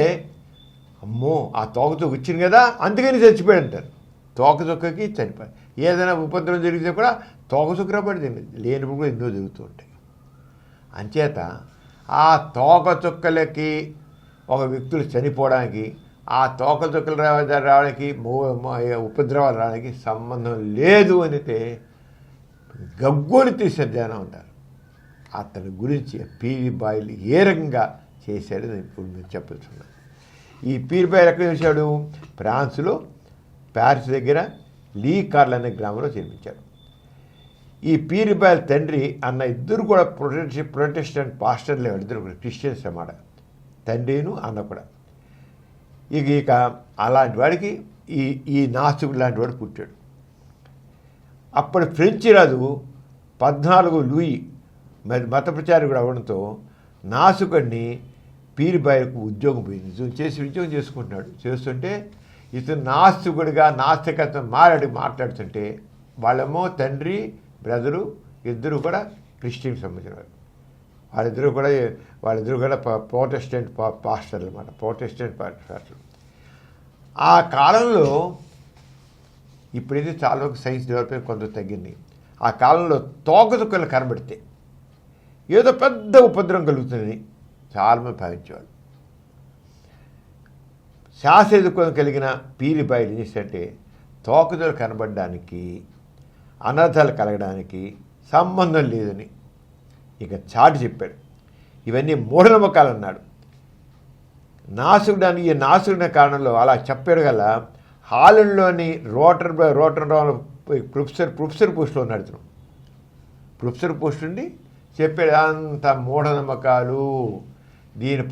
అమ్మో ఆ తోకచుక్క వచ్చింది కదా అందుకని చచ్చిపోయాడు అంటారు. తోకచుక్కకి చనిపోయాడు. ఏదైనా ఉపద్రవం జరిగితే కూడా తోకచుక్క పడి లేనిప్పుడు కూడా ఎన్నో జరుగుతూ ఉంటాయి. అంచేత ఆ తోకచుక్కలకి ఒక వ్యక్తులు చనిపోవడానికి ఆ తోకతొక్కలు రావడానికి ఉపద్రవాలు రావడానికి సంబంధం లేదు అనితే గగ్గోలు తీసే జనం ఉంటారు. అతని గురించి పీరి బాయిల్ ఏ రకంగా చేశాడని ఇప్పుడు మీరు చెప్పాల్సున్నాను. ఈ పీరి బాయిల్ ఎక్కడ చేశాడు? ఫ్రాన్స్లో ప్యారిస్ దగ్గర లీ కార్ల్ అనే గ్రామంలో జన్మించాడు. ఈ పీరి బాయిల్ తండ్రి అన్న ఇద్దరు కూడా ప్రొటెస్టెంట్ పాస్టర్లే, ఇద్దరు కూడా క్రిస్టియన్స్ అన్నమాట, తండ్రిను అన్న కూడా. ఇక అలాంటి వాడికి ఈ నాస్తికుడు లాంటి వాడు పుట్టాడు. అప్పుడు ఫ్రెంచి రాజు 14 లూయి మత ప్రచారకుడు అవడంతో నాసుకుడిని పీరి బాయిలకు ఉద్యోగం పోయింది. ఉద్యోగం చేసుకుంటున్నాడు. చేస్తుంటే ఇతను నాస్తికుడిగా నాస్తికత్వం మాట్లాడుతుంటే వాళ్ళేమో తండ్రి బ్రదరు ఇద్దరు కూడా క్రిస్టియన్కి సంబంధించిన వారు. వాళ్ళిద్దరు కూడా ప్రొటెస్టెంట్ పాస్టర్లు అన్నమాట, ప్రొటెస్టెంట్ పాస్టర్లు. ఆ కాలంలో ఇప్పుడైతే చాలా వరకు సైన్స్ డెవలప్ అయి కొంత తగ్గింది. ఆ కాలంలో తోకతుక్కలు కనబడితే ఏదో పెద్ద ఉపద్రవం కలుగుతుందని చాలామంది భావించేవాళ్ళు. శ్వాస ఎదుర్కొని కలిగిన పీరి బాయిలు ఏం చేస్తే తోకతులు కనబడడానికి అనర్థాలు కలగడానికి సంబంధం లేదని ఇక చాటి చెప్పాడు. ఇవన్నీ మూఢనమ్మకాలు అన్నాడు. ఈ నాసుకుడిన కారణంలో అలా చెప్పాడు గల హాలండ్లోని రోటర్ ప్రొఫెసర్ పోస్టులో ఉన్నాడు. ఇతను ప్రొఫెసర్ పోస్ట్ ఉండి చెప్పాడు అంత మూఢనమ్మకాలు, దీని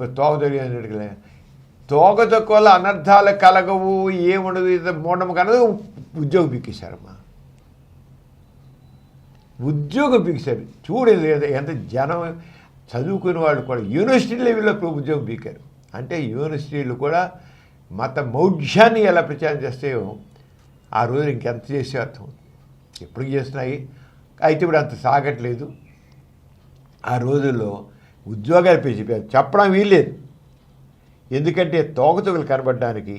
తోకతొక్క వల్ల అనర్థాలు కలగవు, ఏముండదు, ఇది మూఢనమ్మకం అన్నది. ఉద్యోగం పీకేశారమ్మా, ఉద్యోగం పీకేశారు. చూడేది ఎంత జనం చదువుకునే వాళ్ళు కూడా యూనివర్సిటీ లెవెల్లో ఉద్యోగం పీకారు. అంటే యూనివర్సిటీలు కూడా మత మౌఢ్యాన్ని ఎలా ప్రచారం చేస్తాయో ఆ రోజు ఇంకెంత చేసే అర్థం. ఎప్పుడు చేస్తున్నాయి, అయితే ఇప్పుడు అంత సాగట్లేదు. ఆ రోజుల్లో ఉద్యోగాలు చెప్పడం వీల్లేదు. ఎందుకంటే తోకతొకలు కనబడడానికి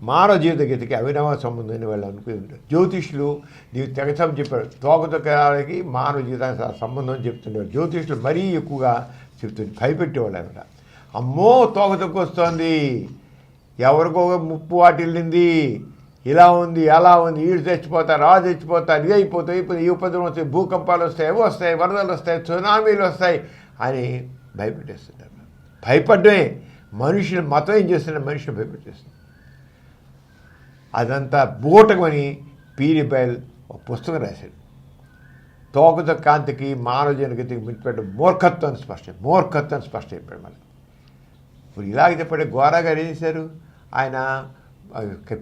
మానవ జీవిత గతికి అవినవ సంబంధం అని వాళ్ళు అనుకుని ఉంటారు. జ్యోతిష్యులు నీవు తెగసం చెప్పారు, తోకతొక్కలకి మానవ జీవితానికి సంబంధం అని చెప్తుండేవారు. జ్యోతిష్యులు మరీ ఎక్కువగా చెప్తుంది, భయపెట్టేవాళ్ళు అనమాట. అమ్మో తోకతొక్క వస్తోంది, ఎవరికో ముప్పు వాటిల్లింది, ఇలా ఉంది అలా ఉంది, వీళ్ళు చచ్చిపోతారు, ఆ చచ్చిపోతారు, ఇది అయిపోతాయి, ఈ ఉపద్రవం వస్తాయి, భూకంపాలు వస్తాయి, అవి వస్తాయి, వరదలు వస్తాయి, సునామీలు వస్తాయి అని భయపెట్టేస్తుంటారు. భయపడ్డమే మనుషులు మతం ఏం చేస్తున్నారు, మనుషులు భయపెట్టేస్తుంది. అదంతా బూటకమని పీరి బాయిల్ ఒక పుస్తకం రాశాడు. తోకతో కాంతికి మానవ జనగతికి మించిపెట్ట మూర్ఖత్వాన్ని స్పష్టం చెప్పాడు. మళ్ళీ ఇప్పుడు ఇలాగ చెప్పాడు. గోరా గారు ఏం చేశారు, ఆయన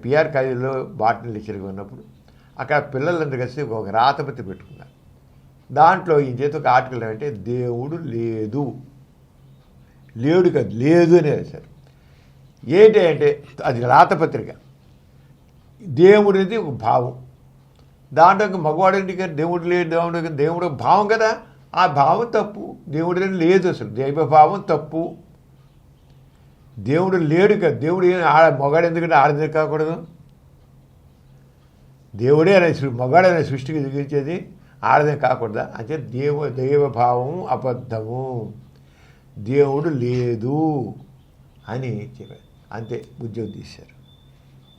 పిఆర్ కాలేజీలో బాటనీ లెక్చర్గా ఉన్నప్పుడు అక్కడ పిల్లలందరూ కలిసి ఒక రాతపత్రి పెట్టుకున్నారు. దాంట్లో ఈ చేతి ఒక ఆర్టికల్ అంటే దేవుడు లేదు కాదు లేదు అని రాశారు. ఏంటి అంటే అది రాతపత్రిక. దేవుడు అనేది ఒక భావం, దాంట్లో మగవాడింటికి దేవుడు లేడు, దేవుడు భావం కదా, ఆ భావం తప్పు. దేవుడు లేదు, అసలు దైవభావం తప్పు. దేవుడు లేడు కదా, దేవుడు మగాడు ఎందుకంటే ఆడది కాకూడదు. దేవుడే మగాడనే సృష్టికి దిగించేది, ఆడదే కాకూడదా అంటే దైవభావం అబద్ధము, దేవుడు లేదు అని చెప్పారు. అంతే, ఉద్యోగం తీశారు.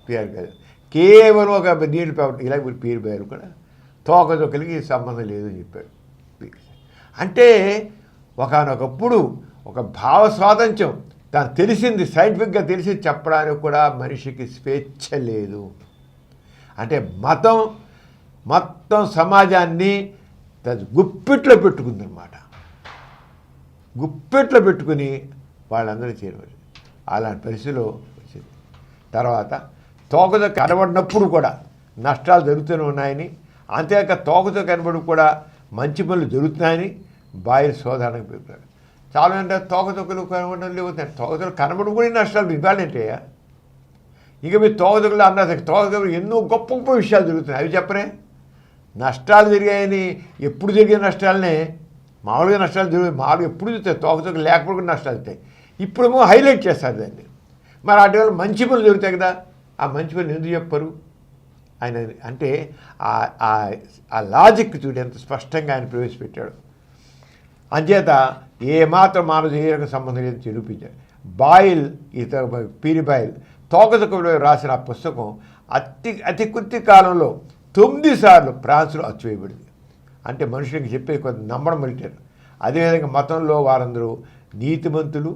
పిఆర్ గారు కేవలం ఒక నీళ్ళు పేపర్ ఇలా పీరి బాయిలు కూడా తోకతొక్కలికి సంబంధం లేదు అని చెప్పాడు. అంటే ఒకనొకప్పుడు ఒక భావ స్వాతంత్ర్యం తను తెలిసింది, సైంటిఫిక్గా తెలిసి చెప్పడానికి కూడా మనిషికి స్వేచ్ఛ లేదు. అంటే మతం మొత్తం సమాజాన్ని గుప్పిట్లో పెట్టుకుందనమాట. గుప్పెట్లో పెట్టుకుని వాళ్ళందరూ చేరవచ్చు. అలాంటి పరిస్థితిలో వచ్చింది. తర్వాత తోకతో కనబడినప్పుడు కూడా నష్టాలు జరుగుతూనే ఉన్నాయని, అంతేకాక తోకతో కనబడి కూడా మంచి పనులు జరుగుతున్నాయని బాయిల్ శోధనకు పెట్టారు. చాలా అంటే తోకతొక్కలు కనబడడం లేవు, తోకతొక్కలు కనబడి కూడా నష్టాలు ఇవ్వాలంటేయా. ఇక మీరు తోకతొక్కలు అన్నారు, తోకతొక్కలు ఎన్నో గొప్ప గొప్ప విషయాలు జరుగుతున్నాయి, అవి చెప్పరే. నష్టాలు జరిగాయని ఎప్పుడు జరిగే నష్టాలనే మామూలుగా నష్టాలు మామూలుగా ఎప్పుడు చూస్తాయి, తోకతొక్కలు లేకపోతే కూడా నష్టాలు అవుతాయి. ఇప్పుడేమో హైలైట్ చేస్తారు దాన్ని. మరి అటు వల్ల మంచి పనులు జరుగుతాయి కదా, ఆ మంచి పనులు ఎందుకు చెప్పరు ఆయన అంటే ఆ లాజిక్ చూడు ఎంత స్పష్టంగా ఆయన ప్రవేశపెట్టాడు. అంచేత ఏమాత్రం మానవ శరీరకు సంబంధం లేదని నిరూపించాడు. బాయిల్ పీరి బాయిల్ తోకచుక్కలో రాసిన ఆ పుస్తకం అతి కొద్ది కాలంలో 9 సార్లు ఫ్రాన్స్లో అచ్చువేయబడింది. అంటే మనుషులకి చెప్పేది కొంత నమ్మడం మొదలెట్టారు. అదేవిధంగా మతంలో వారందరూ నీతిమంతులు,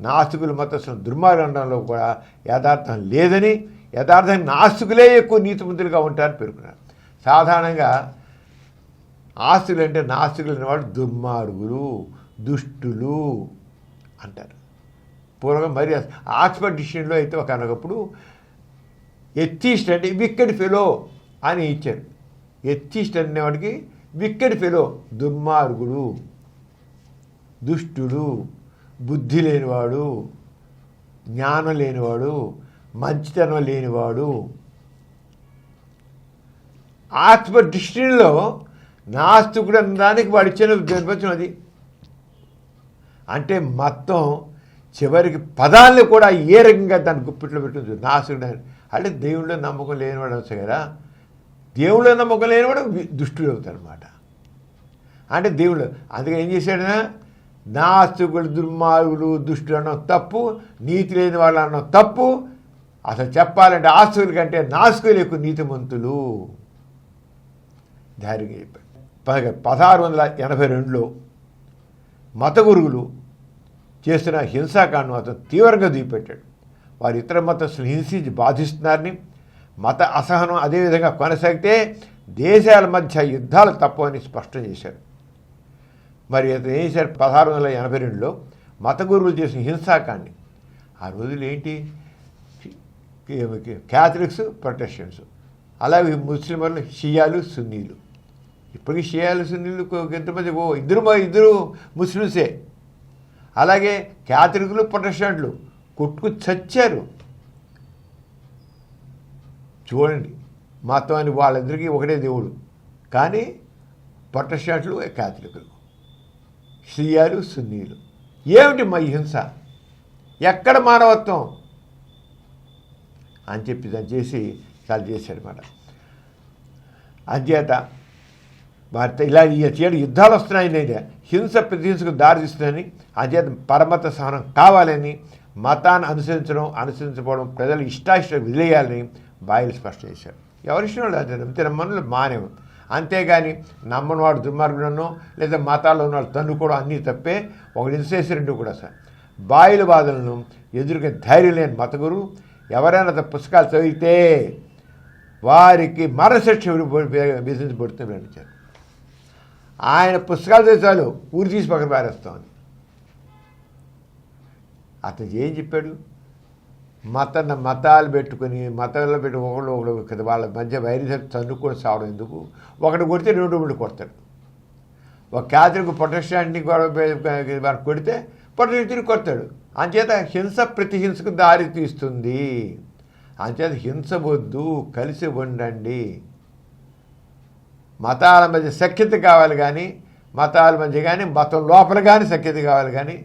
నాస్తికులు మతస్థులు దుర్మార్గంలో కూడా యథార్థం లేదని, యథార్థంగా నాస్తికులే ఎక్కువ నీతిమంతులుగా ఉంటారని పేర్కొన్నారు. సాధారణంగా ఆస్తులు అంటే నాస్తికులు అనేవాడు దుర్మార్గులు, దుష్టులు అంటారు. పూర్వం మరి ఆక్స్ఫర్డ్ డిక్షనరీలో అయితే ఒకనొకప్పుడు ఎథీస్ట్ అంటే వికెడ్ ఫెలో అని ఇచ్చారు. ఎథీస్ట్ అనేవాడికి వికెడ్ ఫెలో దుర్మార్గుడు, దుష్టుడు, బుద్ధి లేనివాడు, జ్ఞానం లేనివాడు, మంచితనం లేనివాడు. ఆక్స్ఫర్డ్ డిక్షనరీలో నాస్తికుడు అనడానికి వాడు ఇచ్చిన నిర్వచనం అది. అంటే మొత్తం చివరికి పదాలను కూడా ఏ రకంగా దాన్ని గుప్పిట్లో పెట్టుకుంటుంది నాస్తికుడు అంటే దేవుళ్ళో నమ్మకం లేనివాడు వస్తాయి కదా. దేవుళ్ళో నమ్మకం లేనివాడు దుష్టుడు అవుతాడు అనమాట. అంటే దేవుడు అందుకే ఏం చేశాడు, నాస్తికులు దుర్మార్గులు దుష్టులు అన్నాం తప్పు, నీతి లేని వాళ్ళు అన్నాం తప్పు. అసలు చెప్పాలంటే ఆస్తుల కంటే నాస్తికులు ఎక్కువ నీతిమంతులు ధైర్యంగా చెప్పాడు. 1682లో మత గురువులు చేస్తున్న హింసాకాండం అతను తీవ్రంగా దిగిపెట్టాడు. వారు ఇతర మతస్థులు హింసించి బాధిస్తున్నారని, మత అసహనం అదేవిధంగా కొనసాగితే దేశాల మధ్య యుద్ధాలు తప్పవని స్పష్టం చేశారు. మరి అతను ఏం చేశారు, 1682లో మత గురువులు చేసిన హింసాకాండం. ఆ రోజులు ఏంటి, క్యాథలిక్స్, ప్రొటెస్టెంట్స్, అలాగే ముస్లింలు షియాలు, సున్నీలు. ఇప్పటికీ షియాలు సున్నీలు ఎంతమంది ఇద్దరు ముస్లిమ్సే. అలాగే క్యాథలిక్లు, ప్రొటెస్టెంట్లు కొట్టుకు చచ్చారు. చూడండి, మతం అని వాళ్ళిద్దరికీ ఒకటే దేవుడు. కానీ ప్రొటెస్టెంట్లు, క్యాథలిక్లు, షియాలు, సున్నీలు. ఏమిటి మా హింస, ఎక్కడ మానవత్వం అని చెప్పి దాన్ని చేసి చాలా చేశాడనమాట. అంచేత వారితో ఇలా చేయడం యుద్ధాలు వస్తున్నాయని, హింస ప్రతిహింసకు దారితీస్తుందని, అంచేత పరమత సహనం కావాలని, మతాన్ని అనుసరించకపోవడం ప్రజలు ఇష్టాయిష్టాలు వదిలేయాలని బాయిలు స్పష్టం చేశారు. ఎవరిష్టం వాళ్ళు అంతే నమ్మితే నమ్మను మానేము. అంతేగాని నమ్మనివాడు దుర్మార్గుడనో లేదా మతాల్లో ఉన్నవాడు తన్నుకోవడం అన్నీ తప్పే. ఒకటి ఇన్సేసి రెండు కూడా సార్. బాయిల బాధలను ఎదురుగా ధైర్యం లేని మత గురువు ఎవరైనా పుస్తకాలు చదివితే వారికి మరణశిక్ష విధించబడుతుంది ప్రకటించారు. ఆయన పుస్తకాలు చదివి చాలు ఊరి తీసి పక్కన పారేస్తామని. అతను ఏం చెప్పాడు, మతాలు పెట్టుకొని మతాల్లో పెట్టి ఒకళ్ళు కదా వాళ్ళ మధ్య వైరస్ తన్నుకొని సావడం ఎందుకు, ఒకటి కొడితే రెండు కొడతాడు. ఒక క్యాథలిక్ ప్రొటెస్టెంట్ని కొడితే ప్రొటెస్టెంట్ తిరిగి కొడతాడు. అంచేత హింస ప్రతి హింసకు దారి తీస్తుంది. అంచేత హింస వద్దు, కలిసి ఉండండి. మతాల మధ్య సఖ్యత కావాలి కానీ, మతాల మధ్య కానీ మతం లోపల కానీ సఖ్యత కావాలి కానీ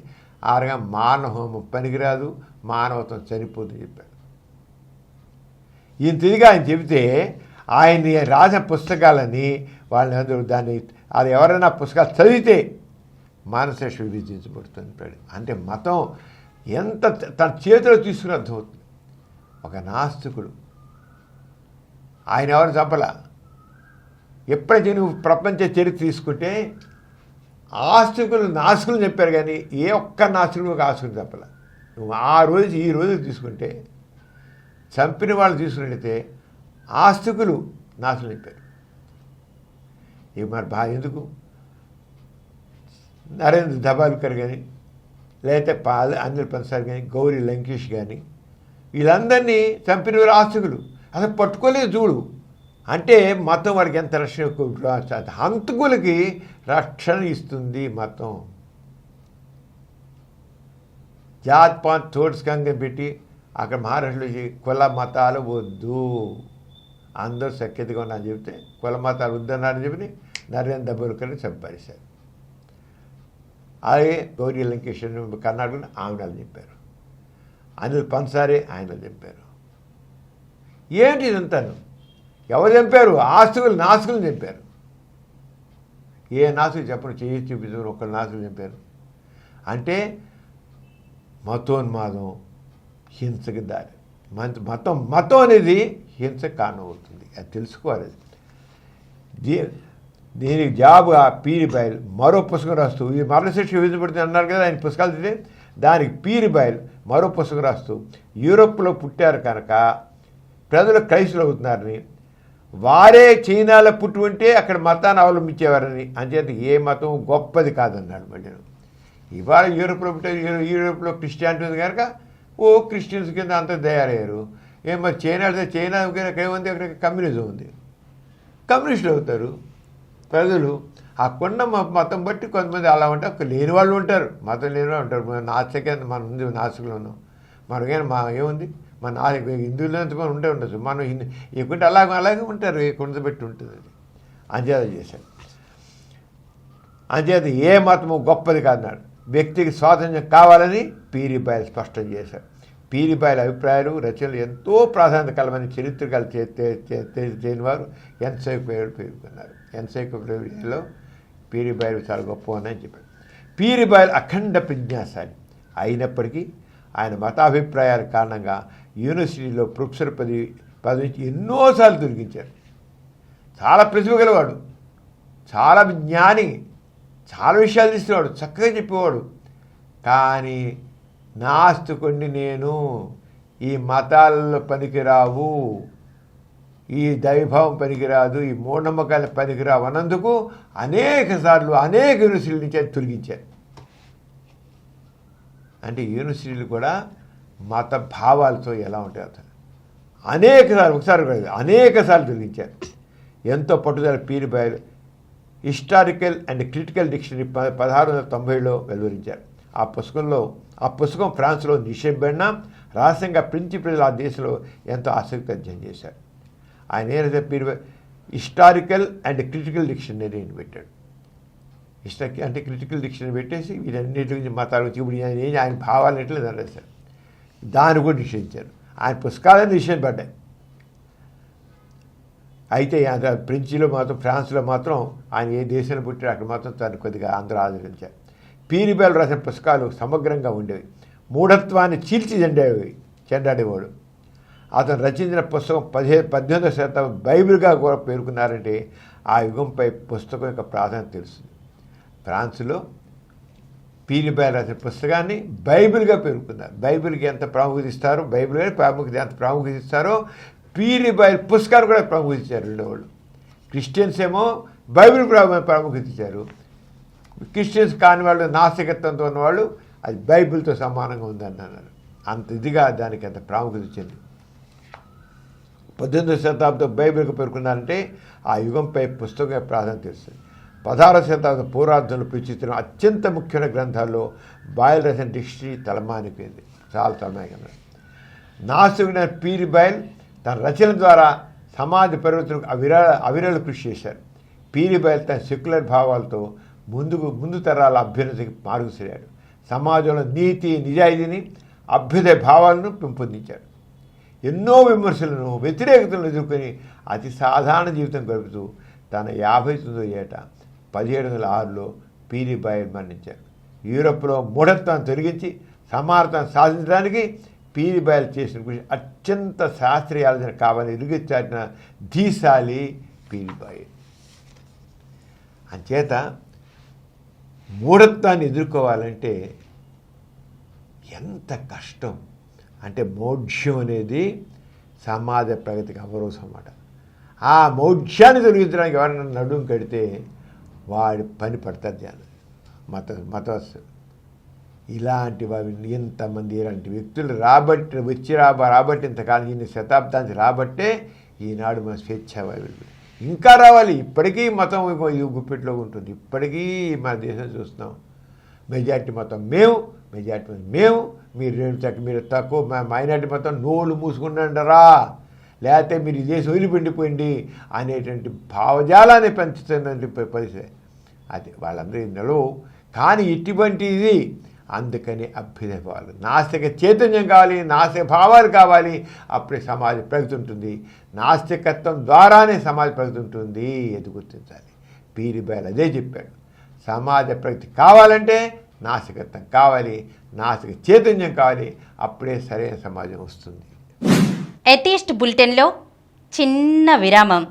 ఆరుగా మానవహోమం పనికిరాదు, మానవత్వం చనిపోతుంది చెప్పాడు. ఈయన తిరిగి ఆయన చెబితే ఆయన్ని రాసిన పుస్తకాలని వాళ్ళని అందరూ దాన్ని అది ఎవరైనా పుస్తకాలు చదివితే మానశిక్ష విధించబడుతుంది చెప్పాడు. అంటే మతం ఎంత తన చేతిలో తీసుకుని అర్థమవుతుంది. ఒక నాస్తికుడు ఆయన ఎవరు చంపలా. ఎప్పుడైతే నువ్వు ప్రపంచ చరిత్ర తీసుకుంటే ఆస్తికులు నాస్తికులు చెప్పారు కానీ ఏ ఒక్క నాస్తికుడు ఒక ఆస్తికుడు చెప్పాల. నువ్వు ఆ రోజు ఈ రోజు తీసుకుంటే చంపిన వాళ్ళు తీసుకున్నట్లయితే ఆస్తికులు నాస్తికులు చెప్పారు. ఇవి మరి బాగా ఎందుకు నరేంద్ర దబాల్కర్ కానీ లేకపోతే అనిల్ పన్సార్ కానీ గౌరీ లంకేష్ కానీ వీళ్ళందరినీ చంపిన వారు ఆస్తికులు. అసలు పట్టుకోలేదు చూడు. అంటే మతం వాడికి ఎంత రక్షణ, హంతకులకి రక్షణ ఇస్తుంది మతం. జాత్ పాత్ తోడ్స్కంగా పెట్టి అక్కడ మహారాష్ట్రలో కుల మతాలు వద్దు, అందరూ సఖ్యతగా ఉన్నారని చెబితే కుల మతాలు వద్దన్నారని చెప్పి నరేంద్ర దబోల్కర్ని చంపేశారు. అలాగే గౌరీ లంకేష్ కర్ణాటకలో ఆమెను చెప్పారు, అనిల్ పన్సారే ఆయన చెప్పారు. ఏంటి ఇదంతాను? ఎవరు చంపారు? ఆస్తికులు నాస్తికులు చంపారు. ఏ నాస్తికులు చెప్పరు, చేయి చూపించారు, ఒకరు నాస్తికులు చంపారు. అంటే మతోన్మాదం హింసకి దారి. మతం అనేది హింసకు కారణం అవుతుంది, అది తెలుసుకోవాలి. దీనికి జాబుగా పీరిబాయిల్ మరో పుస్తకం రాస్తూ ఈ మరణశిక్ష విధించబడుతుంది అన్నారు కదా ఆయన పుస్తకాలు తింటే, దానికి పీరిబాయిల్ మరో పుస్తకం రాస్తూ యూరోప్లో పుట్టారు కనుక ప్రజలు క్రైస్తులు అవుతున్నారని, వారే చైనాలో పుట్టి ఉంటే అక్కడ మతాన్ని అవలంబించేవారని, అంచేత ఏ మతం గొప్పది కాదన్నాడు. మళ్ళీ ఇవాళ యూరోప్లో పుట్టారు, యూరోప్లో క్రిస్టియానిటీ ఉంది కనుక క్రిస్టియన్స్ కింద అంతా తయారయ్యారు. మరి చైనా ఏముంది, అక్కడ కమ్యూనిజం ఉంది, కమ్యూనిస్టులు అవుతారు ప్రజలు. ఆ కొండ మతం బట్టి కొంతమంది అలా ఉంటారు, లేని వాళ్ళు ఉంటారు, మతం లేని వాళ్ళు ఉంటారు. నాస్తిక మనం ఉంది, నాస్తికులు ఉన్నాం, మనకైనా ఏముంది, మన హిందువులంతా మనం ఉంటే ఉండొచ్చు, మనం ఎక్కుంటే అలాగే ఉంటారు, కొండ పెట్టి ఉంటుంది. అది అంచేత చేశారు. అంచేత ఏ మతము గొప్పది కాదన్నాడు. వ్యక్తికి స్వాతంత్ర్యం కావాలని పీరిబాయిల్ స్పష్టం చేశారు. పీరిబాయిల్ అభిప్రాయాలు రచనలు ఎంతో ప్రాధాన్యత కలమని చరిత్రకాలు చేయని వారు ఎన్సైక్లోపీడియాలో పేర్కొన్నారు. ఎన్సైక్లోపీడియాలో పీరిబాయిల్ చాలా గొప్పవని చెప్పారు. పీరిబాయిల్ అఖండ ప్రజ్ఞాశాలి అయినప్పటికీ ఆయన మతాభిప్రాయాల కారణంగా యూనివర్సిటీలో ప్రొఫెసర్ పదవి నుంచి ఎన్నోసార్లు తొలగించారు. చాలా ప్రతిభ గలవాడు, చాలా జ్ఞాని, చాలా విషయాలు తీసేవాడు, చక్కగా చెప్పేవాడు. కానీ నాస్తికుడిని నేను, ఈ మతాలలో పనికిరావు, ఈ దైవభావం పనికిరాదు, ఈ మూఢనమ్మకాల పనికిరావు అన్నందుకు అనేక యూనివర్సిటీల నుంచి అది తొలగించారు. అంటే యూనివర్సిటీలు కూడా మత భావాలతో ఎలా ఉంటాయి అతను అనేకసార్లు తొలగించారు. ఎంతో పట్టుదల పీరిబాయిల్ హిస్టారికల్ అండ్ క్రిటికల్ డిక్షనరీ 1690లో వెలువరించారు. ఆ పుస్తకం ఫ్రాన్స్లో నిషేధపడిన రహస్యంగా ఫ్రెంచి ప్రజలు ఆ దేశంలో ఎంతో ఆసక్తి అధ్యయనం చేశారు. ఆయన ఏదైతే పీరిబాయిల్ హిస్టారికల్ అండ్ క్రిటికల్ డిక్షనరీ అని పెట్టాడు. అంటే క్రిటికల్ డిక్షనరీ పెట్టేసి వీటన్నిటి గురించి మతాల గురించి ఇప్పుడు ఆయన భావాలు ఎట్లా రాశారు, దాన్ని కూడా నిషేధించారు. ఆయన పుస్తకాలను నిషేధపడ్డాయి. అయితే ఫ్రెంచిలో మాత్రం, ఫ్రాన్స్లో మాత్రం ఆయన ఏ దేశంలో పుట్టారో అక్కడ మాత్రం తను కొద్దిగా అందరూ ఆదరించారు. పీరిబాయిల్ రాసిన పుస్తకాలు సమగ్రంగా ఉండేవి, మూఢత్వాన్ని చెండాడేవాడు. అతను రచించిన పుస్తకం 18వ శతాబ్దం బైబిల్గా కూడా పేర్కొన్నారంటే ఆ యుగంపై పుస్తకం యొక్క ప్రాధాన్యత తెలుస్తుంది. ఫ్రాన్స్లో పీరిబాయిల్ రాసిన పుస్తకాన్ని బైబిల్గా పేర్కొన్నారు. బైబిల్కి ఎంత ప్రాముఖ్యత ఇస్తారో, బైబిల్ కానీ ఎంత ప్రాముఖ్యత ఇస్తారో పీరిబాయిల్ పుస్తకాలు కూడా ప్రాముఖ్యత ఇచ్చారు. రెండోవాళ్ళు క్రిస్టియన్స్ ఏమో బైబిల్ ప్రాముఖ్యత ఇచ్చారు, క్రిస్టియన్స్ కాని వాళ్ళు, నాస్తికత్వంతో ఉన్నవాళ్ళు అది బైబిల్తో సమానంగా ఉందని అన్నారు. అంత ఇదిగా దానికి అంత ప్రాముఖ్యత ఇచ్చింది. 18వ శతాబ్దం బైబిల్కి పేర్కొన్నారంటే ఆ యుగంపై పుస్తకం ప్రాధాన్యత తెలుస్తుంది. 16వ శతాబ్దం పూర్వార్ధంలో ప్రచురిత అత్యంత ముఖ్యమైన గ్రంథాల్లో బాయిల్ రాసిన డిక్షనరీ తలమానిపోయింది, చాలా తలమానిపోయింది. నాస్తికుడైన పీరిబాయిల్ తన రచన ద్వారా సమాజ పరివర్తనకు అవిరళ కృషి చేశారు. పీరిబాయిల్ తన సెక్యులర్ భావాలతో ముందు తరాల అభ్యున్నతికి మార్గశిరాడు. సమాజంలో నీతి, నిజాయితీని, అభ్యుదయ భావాలను పెంపొందించాడు. ఎన్నో విమర్శలను, వ్యతిరేకతలను ఎదుర్కొని అతి సాధారణ జీవితం గడుపుతూ తన 59వ ఏట 1706లో పీరిబాయిల్ మరణించారు. యూరోప్లో మూఢత్వాన్ని తొలగించి సమానతను సాధించడానికి పీరిబాయిల్ చేసిన కృషి అత్యంత శాస్త్రీయ ఆలోచన కావాలని ఎలుగెత్తాడిన ధీశాలి పీరిబాయిల్. అంచేత మూఢత్వాన్ని ఎదుర్కోవాలంటే ఎంత కష్టం అంటే, మౌఢ్యం అనేది సమాజ ప్రగతికి అవరోధం అన్నమాట. ఆ మౌఢ్యాన్ని తొలగించడానికి ఎవరైనా నడుం కడితే వాడి పని పడతారు జనం, మతస్థులు. ఇలాంటి ఎంతమంది ఇలాంటి వ్యక్తులు రాబట్టి ఇంతకాలం ఇన్ని శతాబ్దానికి రాబట్టే ఈనాడు మన స్వేచ్ఛావాయువులు ఇంకా రావాలి. ఇప్పటికీ మతం గుప్పెట్లో ఉంటుంది. ఇప్పటికీ మన దేశం చూస్తున్నాం, మెజార్టీ మతం మేము, మీరు తక్కువ, మైనార్టీ మతం నోళ్ళు మూసుకున్నారా, లేకపోతే మీరు ఈ దేశం వదిలిపెండిపోయింది అనేటువంటి భావజాలాన్ని పెంచుతున్నటువంటి పరిస్థితి అది వాళ్ళందరూ నిలవు. కానీ ఇటువంటిది అందుకని అభ్యుదయ భావాలు, నాస్తిక చైతన్యం కావాలి, నాస్తిక భావాలు కావాలి, అప్పుడే సమాజ ప్రగతి ఉంటుంది. నాస్తికత్వం ద్వారానే సమాజ ప్రగతి ఉంటుంది, అది గుర్తించాలి. పీరిబాయిల్ అదే చెప్పాడు. సమాజ ప్రగతి కావాలంటే నాస్తికత్వం కావాలి, నాస్తిక చైతన్యం కావాలి, అప్పుడే సరైన సమాజం వస్తుంది. ఎథీస్ట్ బులెటిన్లో చిన్న విరామం.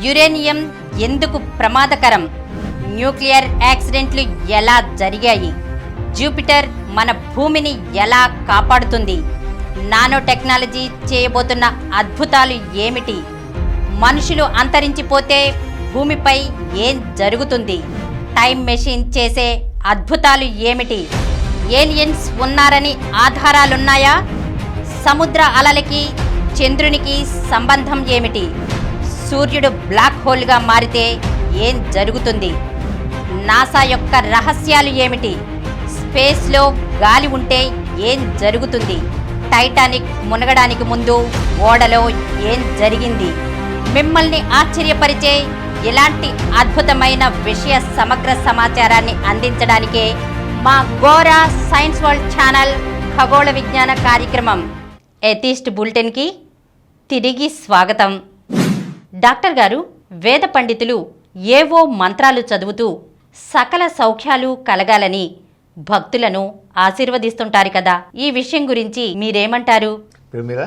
యురేనియం ఎందుకు ప్రమాదకరం? న్యూక్లియర్ యాక్సిడెంట్లు ఎలా జరిగాయి? జూపిటర్ మన భూమిని ఎలా కాపాడుతుంది? నానో టెక్నాలజీ చేయబోతున్న అద్భుతాలు ఏమిటి? మనుషులు అంతరించిపోతే భూమిపై ఏం జరుగుతుంది? టైం మెషిన్ చేసే అద్భుతాలు ఏమిటి? ఏలియన్స్ ఉన్నారని ఆధారాలున్నాయా? సముద్ర అలలకి చంద్రునికి సంబంధం ఏమిటి? సూర్యుడు బ్లాక్ హోల్గా మారితే ఏం జరుగుతుంది? నాసా యొక్క రహస్యాలు ఏమిటి? స్పేస్లో గాలి ఉంటే ఏం జరుగుతుంది? టైటానిక్ మునగడానికి ముందు ఓడలో ఏం జరిగింది? మిమ్మల్ని ఆశ్చర్యపరిచే ఇలాంటి అద్భుతమైన విషయ సమగ్ర సమాచారాన్ని అందించడానికే మా గోరా సైన్స్ వరల్డ్ ఛానల్ ఖగోళ విజ్ఞాన కార్యక్రమం ఎథీస్ట్ బులెటిన్కి తిరిగి స్వాగతం. డాక్టర్ గారు, వేద పండితులు ఏవో మంత్రాలు చదువుతూ సకల సౌఖ్యాలు కలగాలని భక్తులను ఆశీర్వదిస్తుంటారు కదా, ఈ విషయం గురించి మీరేమంటారు? ప్రేమిల,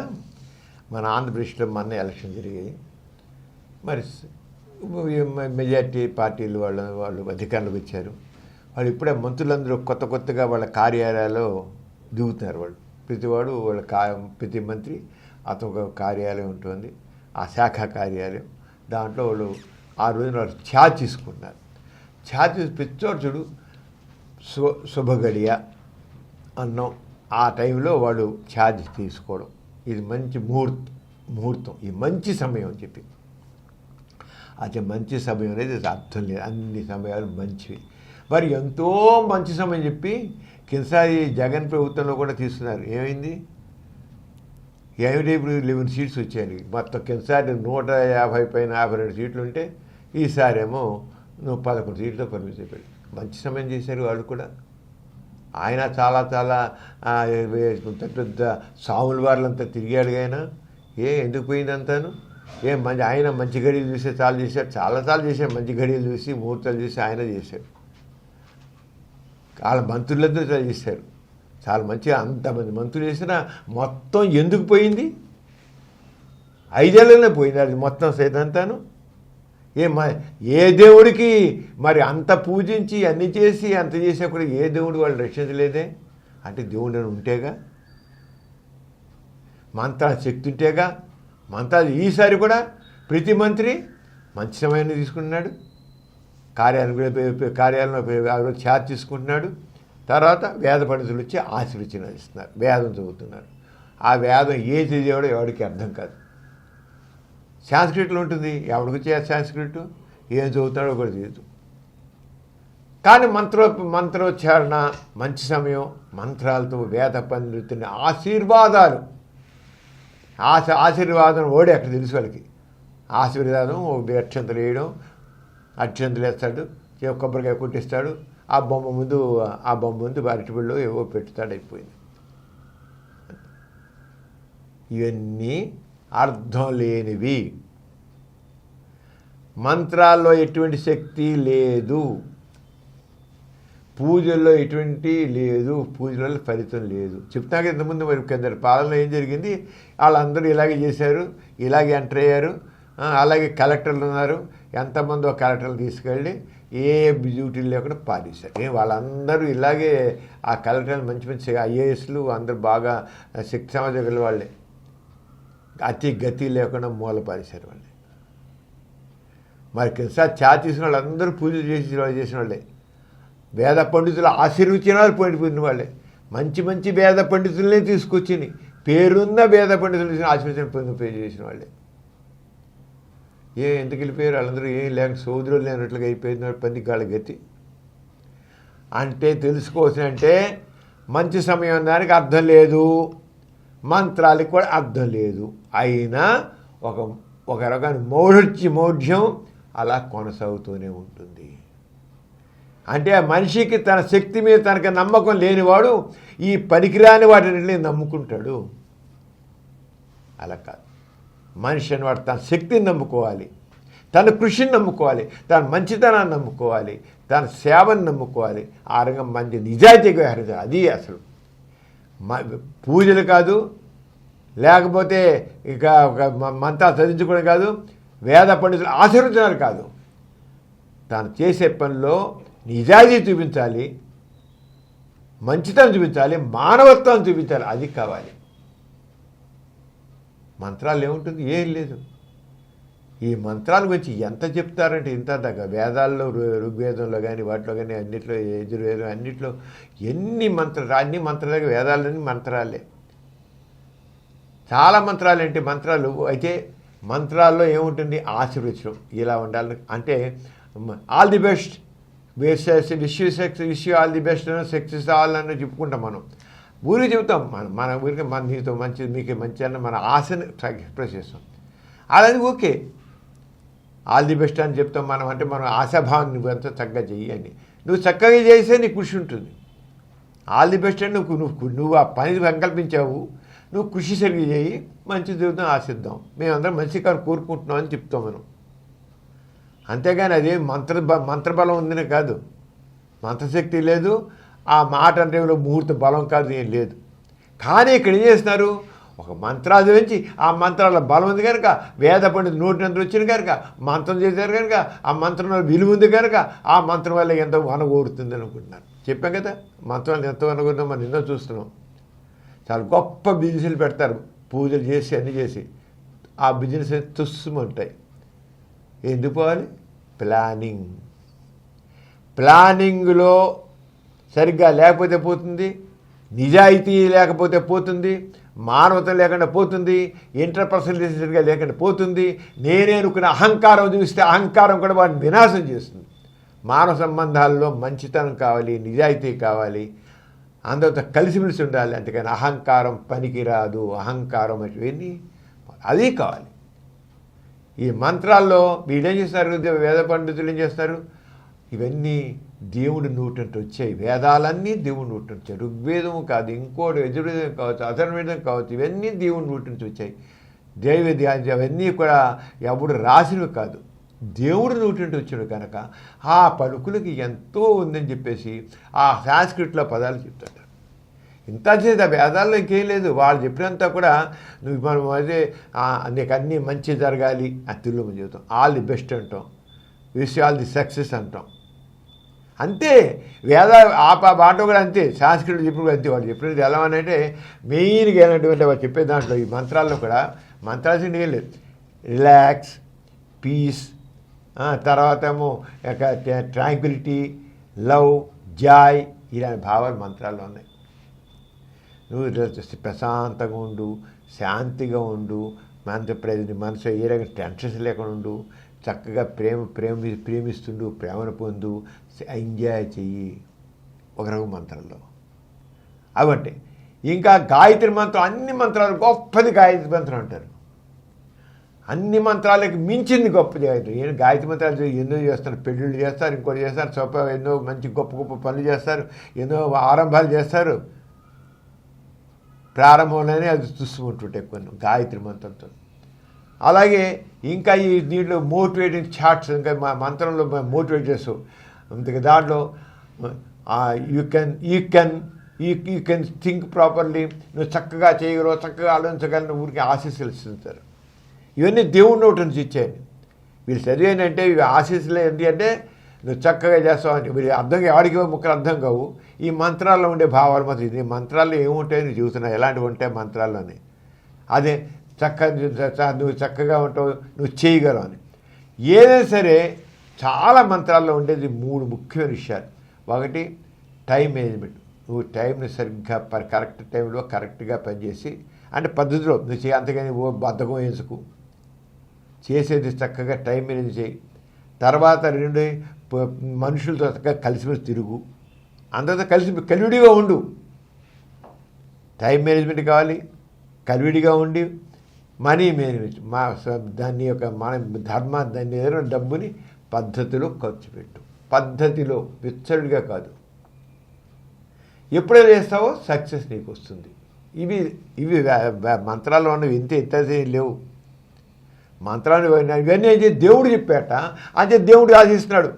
మన ఆంధ్రప్రదేశ్లో మొన్న ఎలక్షన్ జరిగాయి. మరి మెజార్టీ పార్టీలు వాళ్ళు అధికారంలోకి వచ్చారు. వాళ్ళు ఇప్పుడే మంత్రులందరూ కొత్తగా వాళ్ళ కార్యాలయాల్లో దిగుతున్నారు. వాళ్ళు ప్రతివాడు ప్రతి మంత్రి అతను ఒక కార్యాలయం ఉంటుంది, ఆ శాఖ కార్యాలయం. దాంట్లో వాళ్ళు ఆ రోజున వాళ్ళు ఛార్జ్ తీసుకున్నారు. ఛార్జ్ ప్రతిచోటు చూడు శుభగడియ అన్నం, ఆ టైంలో వాళ్ళు ఛార్జ్ తీసుకోవడం, ఇది మంచి ముహూర్తం, ఈ మంచి సమయం అని చెప్పి. అయితే మంచి సమయం అనేది అర్థం లేదు, అన్ని సమయాలు మంచివి. మరి ఎంతో మంచి సమయం చెప్పి కిందసారి జగన్ ప్రభుత్వంలో కూడా తీసుకున్నారు. ఏమైంది? ఇప్పుడు 11 సీట్స్ వచ్చాయి. మొత్తం కిందసారి 150 పైన 52 సీట్లు ఉంటే ఈసారేమో 11 సీట్లతో పరిమితి పెట్టి మంచి సమయం చేశారు వాళ్ళు కూడా. ఆయన చాలా పెద్ద సాముల వార్లంతా తిరిగాడు. ఆయన ఎందుకు పోయిందంతాను? ఆయన మంచి గడియలు చూసి చాలా చేశారు. మంచి గడియలు చూసి ముహూర్తాలు చూసి ఆయన చేశాడు. వాళ్ళ మంత్రులందరూ చాలా చేశారు. చాలా మంచిగా అంతమంది మంత్రులు చేసినా మొత్తం ఎందుకు పోయింది? 5 ఏళ్ళలోనే పోయింది అది మొత్తం సైతంతాను. ఏ దేవుడికి మరి అంత పూజించి అన్ని చేసి అంత చేసినప్పుడు ఏ దేవుడు వాళ్ళు రక్షించలేదే? అంటే దేవుడు ఉంటేగా, మంత్రాల శక్తి ఉంటేగా. మంత్రాలు ఈసారి కూడా ప్రతి మంత్రి మంచి సమయాన్ని తీసుకుంటున్నాడు. కార్యాలయంలో ఛార్జ్ తీసుకుంటున్నాడు. తర్వాత వేద పండితులు వచ్చి ఆశీర్వచనాలు ఇస్తున్నారు, వేదం చదువుతున్నారు. ఆ వేదం ఏ చదివాడో ఎవరికి అర్థం కాదు. సాంస్క్రిట్లో ఉంటుంది, ఎవరికి వచ్చే సాంస్క్రిట్ ఏం చదువుతాడో కూడా తెలియదు. కానీ మంత్రోచ్చారణ మంచి సమయం, మంత్రాలతో వేద పండితుని ఆశీర్వాదాలు, ఆశీర్వాదం ఓడే అక్కడ తెలుసు వాళ్ళకి. ఆశీర్వాదం అక్షంతలు వేయడం, అక్షంతలు వేస్తాడు, కొబ్బరికాయ కొట్టిస్తాడు, ఆ బొమ్మ ముందు అరటిపళ్ళు ఏవో పెట్టుతాడు, అయిపోయింది. ఇవన్నీ అర్థం లేనివి. మంత్రాల్లో ఎటువంటి శక్తి లేదు, పూజల్లో ఎటువంటి లేదు, పూజలలో ఫలితం లేదు. చెప్తాక ఇంతకుముందు మరి కింద పాలనలో ఏం జరిగింది? వాళ్ళందరూ ఇలాగే చేశారు, ఇలాగే ఎంటర్ అయ్యారు. అలాగే కలెక్టర్లు ఉన్నారు, ఎంతమందో కలెక్టర్లు తీసుకెళ్ళి ఏ డ్యూటీలు లేకుండా పారేశారు. వాళ్ళందరూ ఇలాగే ఆ కలెక్టర్లు మంచి ఐఏఎస్లు అందరూ బాగా శక్తి సమాజం వాళ్ళే అతి గతి లేకుండా మూల పారేశారు వాళ్ళే. మరి కిందసారి ఛార్జ్ తీసిన వాళ్ళందరూ పూజలు చేసిన వాళ్ళే, వేద పండితులు ఆశీర్వచన వాళ్ళు పోయిన వాళ్ళే, మంచి వేద పండితులనే తీసుకొచ్చి పేరున్న వేద పండితులు ఆశీర్వచన చేసిన వాళ్ళే. ఎందుకు వెళ్ళిపోయారు వాళ్ళందరూ? ఏం లేక సోదరులు లేనట్లుగా అయిపోయింది పందికాళ్ళ గతి. అంటే తెలుసుకోవాల్సినంటే మంచి సమయం దానికి అర్థం లేదు, మంత్రాలకు కూడా అర్థం లేదు. అయినా ఒక రకమైన మౌఢ్యం అలా కొనసాగుతూనే ఉంటుంది. అంటే ఆ మనిషికి తన శక్తి మీద తనకు నమ్మకం లేనివాడు ఈ పనికిరాని వాటిని నమ్ముకుంటాడు. అలా కాదు. మనిషి అనేవాడు తన శక్తిని నమ్ముకోవాలి, తన కృషిని నమ్ముకోవాలి, తన మంచితనాన్ని నమ్ముకోవాలి, తన సేవను నమ్ముకోవాలి. ఆ రంగం మంచి నిజాయితీగా వ్యవహరించాలి. అది అసలు పూజలు కాదు, లేకపోతే ఇక ఒక మంత్రాలు చదివించుకోవడం కాదు, వేద పండితులు ఆశీర్వచనాలు కాదు. తాను చేసే పనిలో నిజాయితీ చూపించాలి, మంచితనం చూపించాలి, మానవత్వం చూపించాలి. అది కావాలి. మంత్రాలు ఏముంటుంది? ఏం లేదు. ఈ మంత్రాల గురించి ఎంత చెప్తారంటే ఇంత దాకా వేదాల్లో, ఋగ్వేదంలో కానీ వాటిలో కానీ అన్నిట్లో, యజుర్వేదం అన్నిట్లో అన్ని మంత్రాలు వేదాలన్నీ మంత్రాలే. చాలా మంత్రాలు ఏంటి? మంత్రాలు అయితే మంత్రాల్లో ఏముంటుంది? ఆశీర్వచనం. ఇలా ఉండాలి అంటే all the best, wish you all the best అని, సక్సెస్ ఆల్ అని చెప్పుకుంటాం మనం. ఊరికి చెబుతాం, మన ఊరికి మన నీతో మంచి, మీకు మంచి అన్న మన ఆశని ఎక్స్ప్రెస్ చేస్తాం. అలాది ఓకే, ఆల్ ది బెస్ట్ అని చెప్తాం మనం. అంటే మనం ఆశాభావం నువ్వు ఎంత చక్కగా చెయ్యి అని. నువ్వు చక్కగా చేస్తే నీకు కృషి ఉంటుంది. ఆల్ ది బెస్ట్ అని నువ్వు ఆ పని సంకల్పించావు, నువ్వు కృషి సరిగ్గా చేయి, మంచి జీవితం ఆశిద్దాం, మేమందరం మంచి కానీ కోరుకుంటున్నాం అని చెప్తాం మనం. అంతేగాని అదే మంత్రబలం ఉందనే కాదు, మంత్రశక్తి లేదు, ఆ మాట అంటే ముహూర్త బలం కాదు, ఏం లేదు. కానీ ఇక్కడ ఏం చేస్తున్నారు? ఒక మంత్రాలు నుంచి ఆ మంత్రాల బలం ఉంది కనుక, వేద పండితులు నోటినంత వచ్చిన కనుక మంత్రం చేశారు కనుక, ఆ మంత్రంలో విలువ ఉంది కనుక ఆ మంత్రం వల్ల ఎంత వనగోరుతుంది అనుకుంటున్నారు. చెప్పాం కదా, మంత్రాలు ఎంత వనగొరుతుందో మనం ఎన్నో చూస్తున్నాం. చాలా గొప్ప బిజినెస్లు పెడతారు, పూజలు చేసి అన్నీ చేసి, ఆ బిజినెస్ తుస్సుమంటాయి. ఎందుకు పోవాలి? ప్లానింగ్లో సరిగ్గా లేకపోతే పోతుంది, నిజాయితీ లేకపోతే పోతుంది, మానవత లేకుండా పోతుంది, ఇంటర్పర్సనల్ సరిగ్గా లేకుండా పోతుంది. నేనే అనుకున్న అహంకారం చూస్తే అహంకారం కూడా వాడిని వినాశం చేస్తుంది. మానవ సంబంధాల్లో మంచితనం కావాలి, నిజాయితీ కావాలి, అందరితో కలిసిమెలిసి ఉండాలి. అంతేకాని అహంకారం పనికిరాదు. అహంకారం అటువన్నీ అది కావాలి. ఈ మంత్రాల్లో వీళ్ళేం చేస్తారు? వేద పండితులు ఏం చేస్తారు? ఇవన్నీ దేవుడి నోటంటే వచ్చాయి. వేదాలన్నీ దేవుడి నోటి వచ్చాయి. ఋగ్వేదం కాదు, ఇంకోటి యజుర్వేదం కావచ్చు, అథర్వవేదం కావచ్చు, ఇవన్నీ దేవుడి నోటి నుంచి వచ్చాయి. అవన్నీ కూడా ఎవడు రాసినవి కాదు, దేవుడు నోటి వచ్చాడు కనుక ఆ పలుకులకి ఎంతో ఉందని చెప్పేసి ఆ సాంస్క్రిట్లో పదాలు చెప్తాడు. ఇంత చేత వేదాల్లో ఇంకేం లేదు. వాళ్ళు చెప్పినంత కూడా నువ్వు మనం అదే నీకు అన్నీ మంచి జరగాలి అని తెలుగు మనం చెబుతాం. ఆల్ ది బెస్ట్ అంటాం, విష్ ఆల్ ది సక్సెస్ అంటాం. అంతే వేద ఆ మాట కూడా అంతే. సాంస్క్రిట్ చెప్పిన కూడా అంతే. వాళ్ళు చెప్పినది ఎలా అంటే మెయిన్గా ఏంటంటే వాళ్ళు చెప్పే దాంట్లో ఈ మంత్రాల్లో కూడా మంత్రాలు ఏం లేదు. రిలాక్స్, పీస్, తర్వాత ఏమో ట్రాంక్విలిటీ, లవ్, జాయ్, ఇలాంటి భావాలు మంత్రాల్లో ఉన్నాయి. నువ్వు ప్రశాంతంగా ఉండు, శాంతిగా ఉండు, మనసు ఏ రకంగా టెన్షన్స్ లేకుండా ఉండు, చక్కగా ప్రేమిస్తుండు, ప్రేమను పొందు, ఎంజాయ్ చెయ్యి. ఒక రకం మంత్రంలో అవంటే. ఇంకా గాయత్రి మంత్రం, అన్ని మంత్రాలు గొప్పది గాయత్రి మంత్రం అంటారు. అన్ని మంత్రాలకి మించింది గొప్పది గాయత్రి. గాయత్రి మంత్రాలు ఎన్నో చేస్తారు, పెళ్ళిళ్ళు చేస్తారు, ఇంకోటి చేస్తారు, ఎన్నో మంచి గొప్ప గొప్ప పనులు చేస్తారు, ఎన్నో ఆరంభాలు చేస్తారు. ప్రారంభంలోనే అది చూసుకుంటుంటాయి కొన్ని గాయత్రి మంత్రంతో. అలాగే ఇంకా ఈ దీంట్లో మోటివేటింగ్ చార్ట్స్, ఇంకా మా మంత్రంలో మోటివేట్ చేస్తావు. అందుకే దాంట్లో యూ కెన్ థింక్ ప్రాపర్లీ, నువ్వు చక్కగా చేయగలవు, చక్కగా ఆలోచించగలను, ఊరికి ఆశీస్సులు ఇస్తుంటారు. ఇవన్నీ దేవుడి నోటి నుంచి ఇచ్చాయని వీళ్ళు చదివేనంటే ఇవి ఆశీస్సులు ఏంటి అంటే నువ్వు చక్కగా చేస్తావు అని. వీళ్ళు అర్థం ఎవరికి ముక్కలు అర్థం కావు. ఈ మంత్రాల్లో ఉండే భావాలు మాత్రం ఇది. మంత్రాల్లో ఏముంటాయని నువ్వు చూస్తున్నావు, ఎలాంటివి ఉంటాయి మంత్రాల్లోని. అదే నువ్వు చక్కగా ఉంటావు, నువ్వు చేయగలవు అని. ఏదైనా సరే చాలా మంత్రాల్లో ఉండేది 3 ముఖ్యమైన విషయాలు. ఒకటి టైం మేనేజ్మెంట్. నువ్వు టైంని సరిగ్గా కరెక్ట్ టైంలో కరెక్ట్గా పనిచేసి, అంటే పద్ధతిలో నువ్వు చేయి. అంతేగాని బద్ధకం వేసుకు, చేసేది చక్కగా టైం మేనేజ్ చేయి. తర్వాత 2 మనుషులతో చక్కగా కలిసిమెలిసి తిరుగు, అందరితో కలివిడిగా ఉండు. టైం మేనేజ్మెంట్ కావాలి, కలివిడిగా ఉండి మనీ మేనేజ్మెంట్, దాన్ని యొక్క మన దాన్ని ఏదైనా డబ్బుని పద్ధతిలో ఖర్చు పెట్టు. పద్ధతిలో, విచ్చలుడిగా కాదు. ఎప్పుడైనా చేస్తావో సక్సెస్ నీకు వస్తుంది. ఇవి మంత్రాల్లో ఉన్నవి ఇంతే లేవు. మంత్రాలు ఇవన్నీ అయితే దేవుడు చెప్పాట, అంటే దేవుడు ఆశిస్తున్నాడు.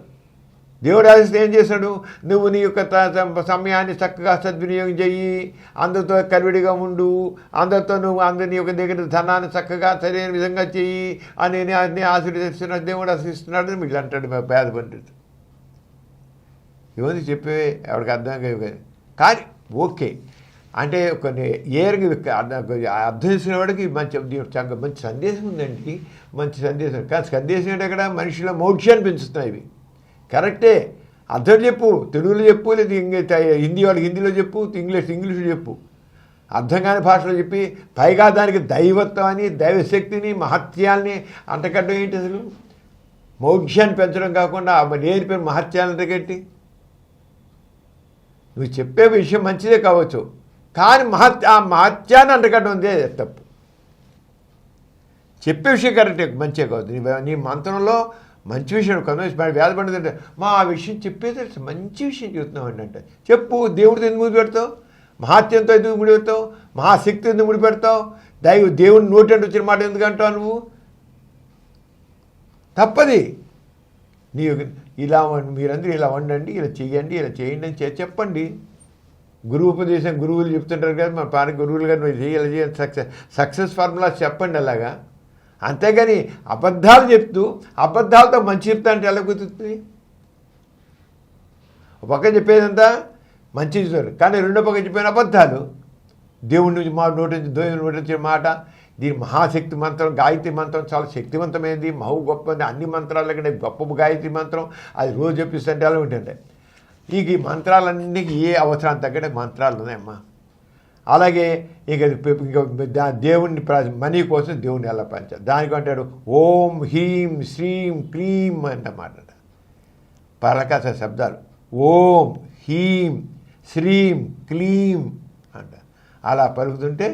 దేవుడు ఆశిస్తే ఏం చేశాడు? నువ్వు నీ యొక్క సమయాన్ని చక్కగా సద్వినియోగం చెయ్యి, అందరితో కలివిడిగా ఉండు, అందరితో నువ్వు అందరి యొక్క దగ్గర ధనాన్ని చక్కగా సరైన విధంగా చెయ్యి అని అన్ని ఆశీర్వదిస్తున్నాడు, దేవుడు ఆశిస్తున్నాడు వీళ్ళు అంటాడు పేద పండితుడు. ఇవన్నీ చెప్పే ఎవరికి అర్థం కాదు. కానీ ఓకే అంటే కొన్ని అర్థం చేసిన వాడికి మంచి సందేశం ఉందండి, మంచి సందేశం. కానీ సందేశం అంటే ఇక్కడ మనిషిలో మోక్షాన్ని పెంచుతున్నాయి ఇవి. కరెక్టే, అర్థం చెప్పు, తెలుగులో చెప్పు, లేదా హిందీ వాళ్ళకి హిందీలో చెప్పు, ఇంగ్లీష్లో చెప్పు, అర్థం కాని భాషలో చెప్పి పైగా దానికి దైవత్వాన్ని, దైవశక్తిని, మహత్యాల్ని అంటకట్టడం ఏంటి? అసలు మోక్షాన్ని పెంచడం కాకుండా నేర్పిన మహత్యాలను అంటగట్టి నువ్వు చెప్పే విషయం మంచిదే కావచ్చు, కానీ ఆ మహత్యాన్ని అంటకట్టడం ఉందే తప్పు. చెప్పే విషయం కరెక్టే, మంచిగా కావచ్చు. నీ మంత్రంలో మంచి విషయం కొంత వేద పండితుంటే మా ఆ విషయం చెప్పేది మంచి విషయం చెబుతున్నామండి అంటే చెప్పు. దేవుడితో ఎందుకు ముడి పెడతావు? మహాత్యంతో ఎందుకు ముడి పెడతావు? మహాశక్తి ఎందుకు ముడి పెడతావు? దేవుని నోటి అంటే వచ్చిన మాట ఎందుకు అంటావు నువ్వు? తప్పది. నీ ఇలా మీరందరూ ఇలా వండండి, ఇలా చెయ్యండి, ఇలా చేయండి అని చెప్పండి. ఉపదేశం గురువులు చెప్తుంటారు కదా, మన పాన గురువులు గారు చేయాలి చేయాలి సక్సెస్ ఫార్ములాస్ చెప్పండి అలాగా. అంతేగాని అబద్ధాలు చెప్తూ అబద్ధాలతో మంచి చెప్తా అంటే ఎలా కుదురుతుంది? ఒక పక్క చెప్పేదంతా మంచి చూస్తారు, కానీ రెండో పక్క చెప్పిన అబద్ధాలు. దేవుడి నుంచి దేవుని నోటి నుంచి మాట. దీని మహాశక్తి మంత్రం, గాయత్రి మంత్రం చాలా శక్తివంతమైనది, గొప్పది. అన్ని మంత్రాల కంటే గొప్ప గాయత్రి మంత్రం, అది రోజు చెప్పిస్తుంటే అలా ఉంటుంది. ఈ మంత్రాలన్నిటికీ ఏ అవసరాన్ని తగ్గట్టే మంత్రాలు ఉన్నాయమ్మా. అలాగే ఇంకా దేవుణ్ణి మనీ కోసం దేవుణ్ణి ఎలా పంచాలి దానికంటాడు ఓం హ్రీం శ్రీం క్లీం అన్నమాట. పరకాశ శబ్దాలు ఓం హ్రీం శ్రీం క్లీం అంట. అలా పలుకుతుంటే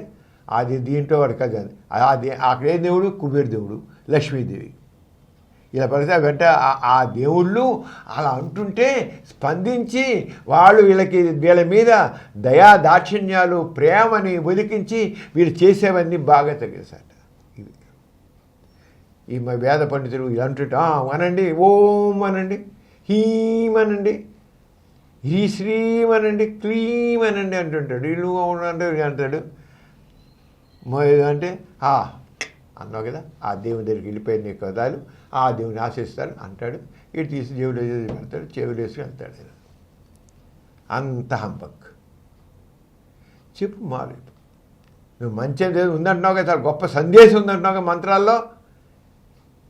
అది దీంట్లో వాడు కాదు. అది అక్కడే దేవుడు కుబేర దేవుడు, లక్ష్మీదేవి ఇలా పలికితే వెంట ఆ దేవుళ్ళు అలా అంటుంటే స్పందించి వాళ్ళు వీళ్ళ మీద దయా దాక్షిణ్యాలు, ప్రేమని ఒలికించి వీళ్ళు చేసేవన్నీ బాగా తగ్గేశాట. ఇది ఈ వేద పండితులు ఇలా అంటుంటే అనండి, ఓం అనండి, హీం అనండి, హీ శ్రీం అనండి, క్లీం అనండి అంటుంటాడు. వీళ్ళు అంటాడు అంటే అన్నావు కదా, ఆ దేవుని దగ్గరికి వెళ్ళిపోయిన నీ కథలు ఆ దేవుని ఆశిస్తాడు అంటాడు. ఇటు తీసి జేబులో పెడతాడు, చెవులు వేసుకుని వెళ్తాడు. అంత హంపక్ చెప్పు మారు. నువ్వు మంచిగా ఉందంటున్నావు కదా, చాలా గొప్ప సందేశం ఉందంటున్నావు కదా మంత్రాల్లో,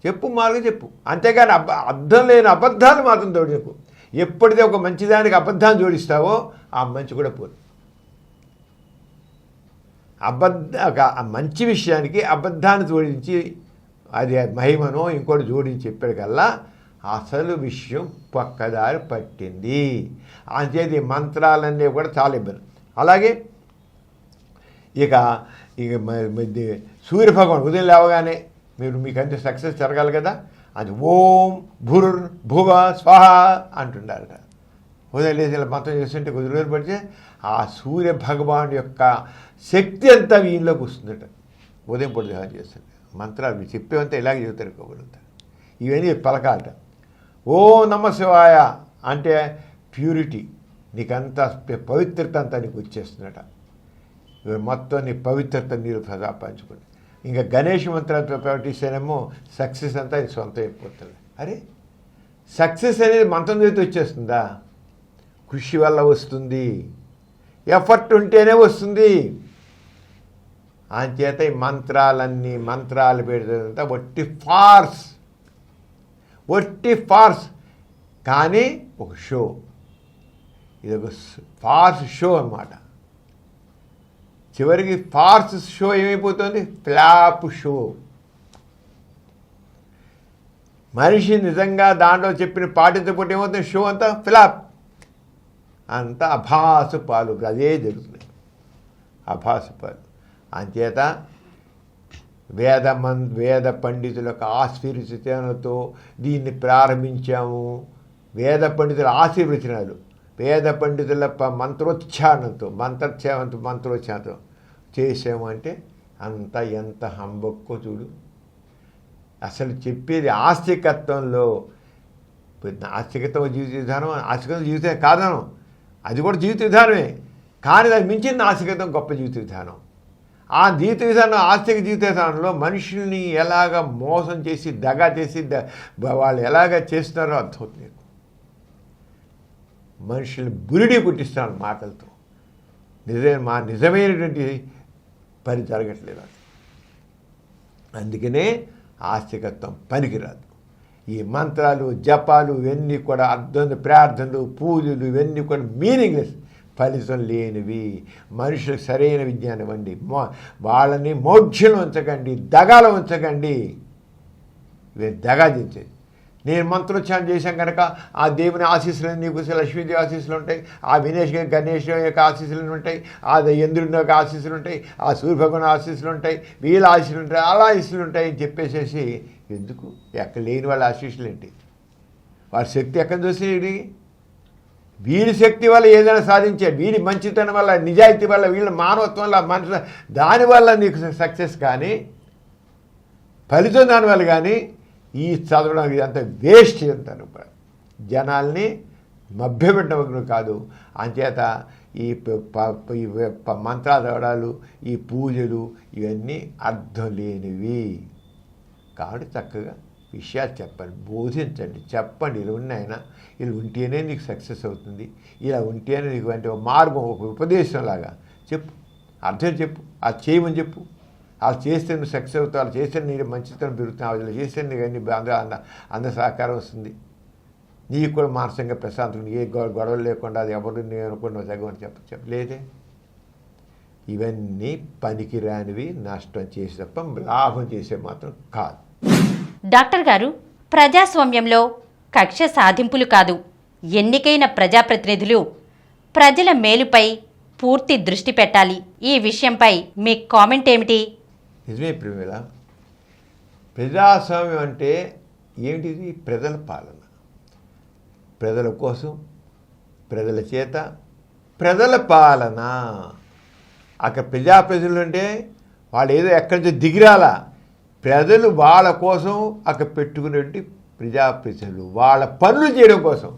చెప్పు మారుగా చెప్పు. అంతేగాని అర్థం లేని అబద్ధాలు మాత్రం తోడు చెప్పు. ఎప్పుడైతే ఒక మంచిదానికి అబద్ధాన్ని జోడిస్తావో ఆ మంచి కూడా పోదు. మంచి విషయానికి అబద్ధాన్ని జోడించి అది మహిమనో ఇంకోటి జోడించి చెప్పేకల్లా అసలు విషయం పక్కదారి పట్టింది. అంచేది మంత్రాలన్నీ కూడా చాలా ఇబ్బంది. అలాగే ఇక సూర్యభగవాన్ ఉదయం లేవగానే మీకంటే సక్సెస్ జరగాలి కదా, అది ఓం భుర్ భువ స్వాహ అంటుండారట. ఉదయం లేచి ఇలా మంత్రం చేస్తుంటే కొద్ది రోజులు పడితే ఆ సూర్య భగవాన్ యొక్క శక్తి అంతా వీళ్ళలోకి వస్తుందట. ఉదయం పొడి ధ్యానం చేస్తుంటే మంత్రాలు చెప్పేవంతా ఇలాగే చెబుతారు కబులుతారు. ఇవన్నీ పలకాలట. ఓ నమ శివాయ అంటే ప్యూరిటీ, నీకంతా పవిత్రత అంతా నీకు వచ్చేస్తుందట. మొత్తం నీ పవిత్రత నీరు సంపాదించుకోండి. ఇంకా గణేష్ మంత్రాలతో ప్రకటిస్తేనేమో సక్సెస్ అంతా ఇది సొంతం అయిపోతుంది. అరే సక్సెస్ అనేది మంత్రం చేతి వచ్చేస్తుందా? కృషి వల్ల వస్తుంది, ఎఫర్ట్ ఉంటేనే వస్తుంది. అంచేత ఈ మంత్రాలు పెడుతుందంతా ఒట్టి ఫార్స్. కానీ ఒక షో, ఇది ఒక ఫార్స్ షో అన్నమాట. చివరికి ఫార్స్ షో ఏమైపోతుంది? Flop show. మనిషి నిజంగా దాంట్లో చెప్పిన పాటించకపోతే ఏమవుతుంది? షో అంతా ఫ్లాప్, అంతా అభాసు పాలు. అదే జరుగుతుంది, అభాసు పాలు. అంచేత వేద పండితులకు ఆశీర్వచనాలతో దీన్ని ప్రారంభించాము. వేద పండితుల ఆశీర్వచనాలు, వేద పండితుల మంత్రోచ్చారణతో చేసాము అంటే అంత ఎంత హంబొక్కో చూడు. అసలు చెప్పేది ఆస్తికత్వంలో నాస్తికత జీవిత విధానం, ఆస్తికత జీవితం కాదనం, అది కూడా జీవిత విధానమే. కానీ దాన్ని మించిన నాస్తికతం గొప్ప జీవిత విధానం. ఆ జీవిత విధానం, ఆస్తిక జీవిత విధానంలో మనుషుల్ని ఎలాగ మోసం చేసి దగా చేసి వాళ్ళు ఎలాగ చేస్తున్నారో అర్థమవుతుంది. మనుషుల్ని బురిడి పుట్టిస్తాను మాటలతో. నిజమైనటువంటి పని జరగట్లేదు. అందుకనే ఆస్తికత్వం పనికిరాదు. ఈ మంత్రాలు జపాలు ఇవన్నీ కూడా ప్రార్థనలు పూజలు ఇవన్నీ కూడా మీనింగ్లెస్, ఫలితం లేనివి. మనుషులకు సరైన విజ్ఞానం ఇవ్వండి, వాళ్ళని మోక్షంలో ఉంచకండి, దగాలో ఉంచకండి. ఇవి దగా చేసేది. నేను మంత్రోచ్చారణ చేశాం కనుక ఆ దేవుని ఆశీస్సులు నీకు లక్ష్మీదేవి ఆశీస్సులు ఉంటాయి, ఆ గణేష్ యొక్క ఆశీస్సులు ఉంటాయి, ఆ ఇంద్రుని యొక్క ఆశీస్సులు ఉంటాయి, ఆ సూర్యభగవాన్ ఆశీస్సులు ఉంటాయి, వీళ్ళ ఆశీస్సులు ఉంటాయి, అలా ఆశీస్సులు ఉంటాయి అని చెప్పేసేసి ఎందుకు? ఎక్కడ లేని వాళ్ళ ఆశీస్సులు ఏంటి? వారి శక్తి ఎక్కడ చూసేది? వీరి శక్తి వల్ల ఏదైనా సాధించాడు, వీరి మంచితనం వల్ల, నిజాయితీ వల్ల, వీళ్ళ మానవత్వం వల్ల, మనుషుల దానివల్ల నీకు సక్సెస్. కానీ ఫలితం దానివల్ల కానీ ఈ చదవడం ఇదంతా వేస్ట్ అంటారు. జనాల్ని మభ్యపెట్టడం కాదు. అంచేత ఈ మంత్రాలు చదవడాలు, ఈ పూజలు ఇవన్నీ అర్థం లేనివి. కాబట్టి చక్కగా విషయాలు చెప్పండి, బోధించండి, చెప్పండి. ఇలా ఉన్నాయన, ఇలా ఉంటేనే నీకు సక్సెస్ అవుతుంది, ఇలా ఉంటేనే నీకు అంటే మార్గం, ఒక ఉపదేశంలాగా చెప్పు, అర్థం చెప్పు, అది చేయమని చెప్పు. అలా చేస్తే నువ్వు సక్సెస్ అవుతావు, అలా చేస్తే నీకు మంచితనం పెరుగుతుంది, అలా చేస్తే నీకు అన్ని అంద సహకారం వస్తుంది, నీకు కూడా మానసికంగా ప్రశాంతం, ఏ గొడవలు లేకుండా అది ఎవరు నేను అనుకున్న తగ్గమని చెప్పలేదే. ఇవన్నీ పనికిరానివి, నష్టం చేసే తప్ప లాభం చేసే మాత్రం కాదు. డాక్టర్ గారు, ప్రజాస్వామ్యంలో కక్ష సాధింపులు కాదు, ఎన్నికైన ప్రజాప్రతినిధులు ప్రజల మేలుపై పూర్తి దృష్టి పెట్టాలి. ఈ విషయంపై మీ కామెంట్ ఏమిటి? నిజమే ప్రేమిల, ప్రజాస్వామ్యం అంటే ఏమిటిది? ప్రజల పాలన, ప్రజల కోసం, ప్రజల చేత, ప్రజల పాలన. అక్కడ ప్రజలు అంటే వాళ్ళు ఏదో ఎక్కడి నుంచి దిగిరాలా, ప్రజలు వాళ్ళ కోసం అక్కడ పెట్టుకునేటువంటి ప్రజాప్రతినిధులు వాళ్ళ పనులు చేయడం కోసం.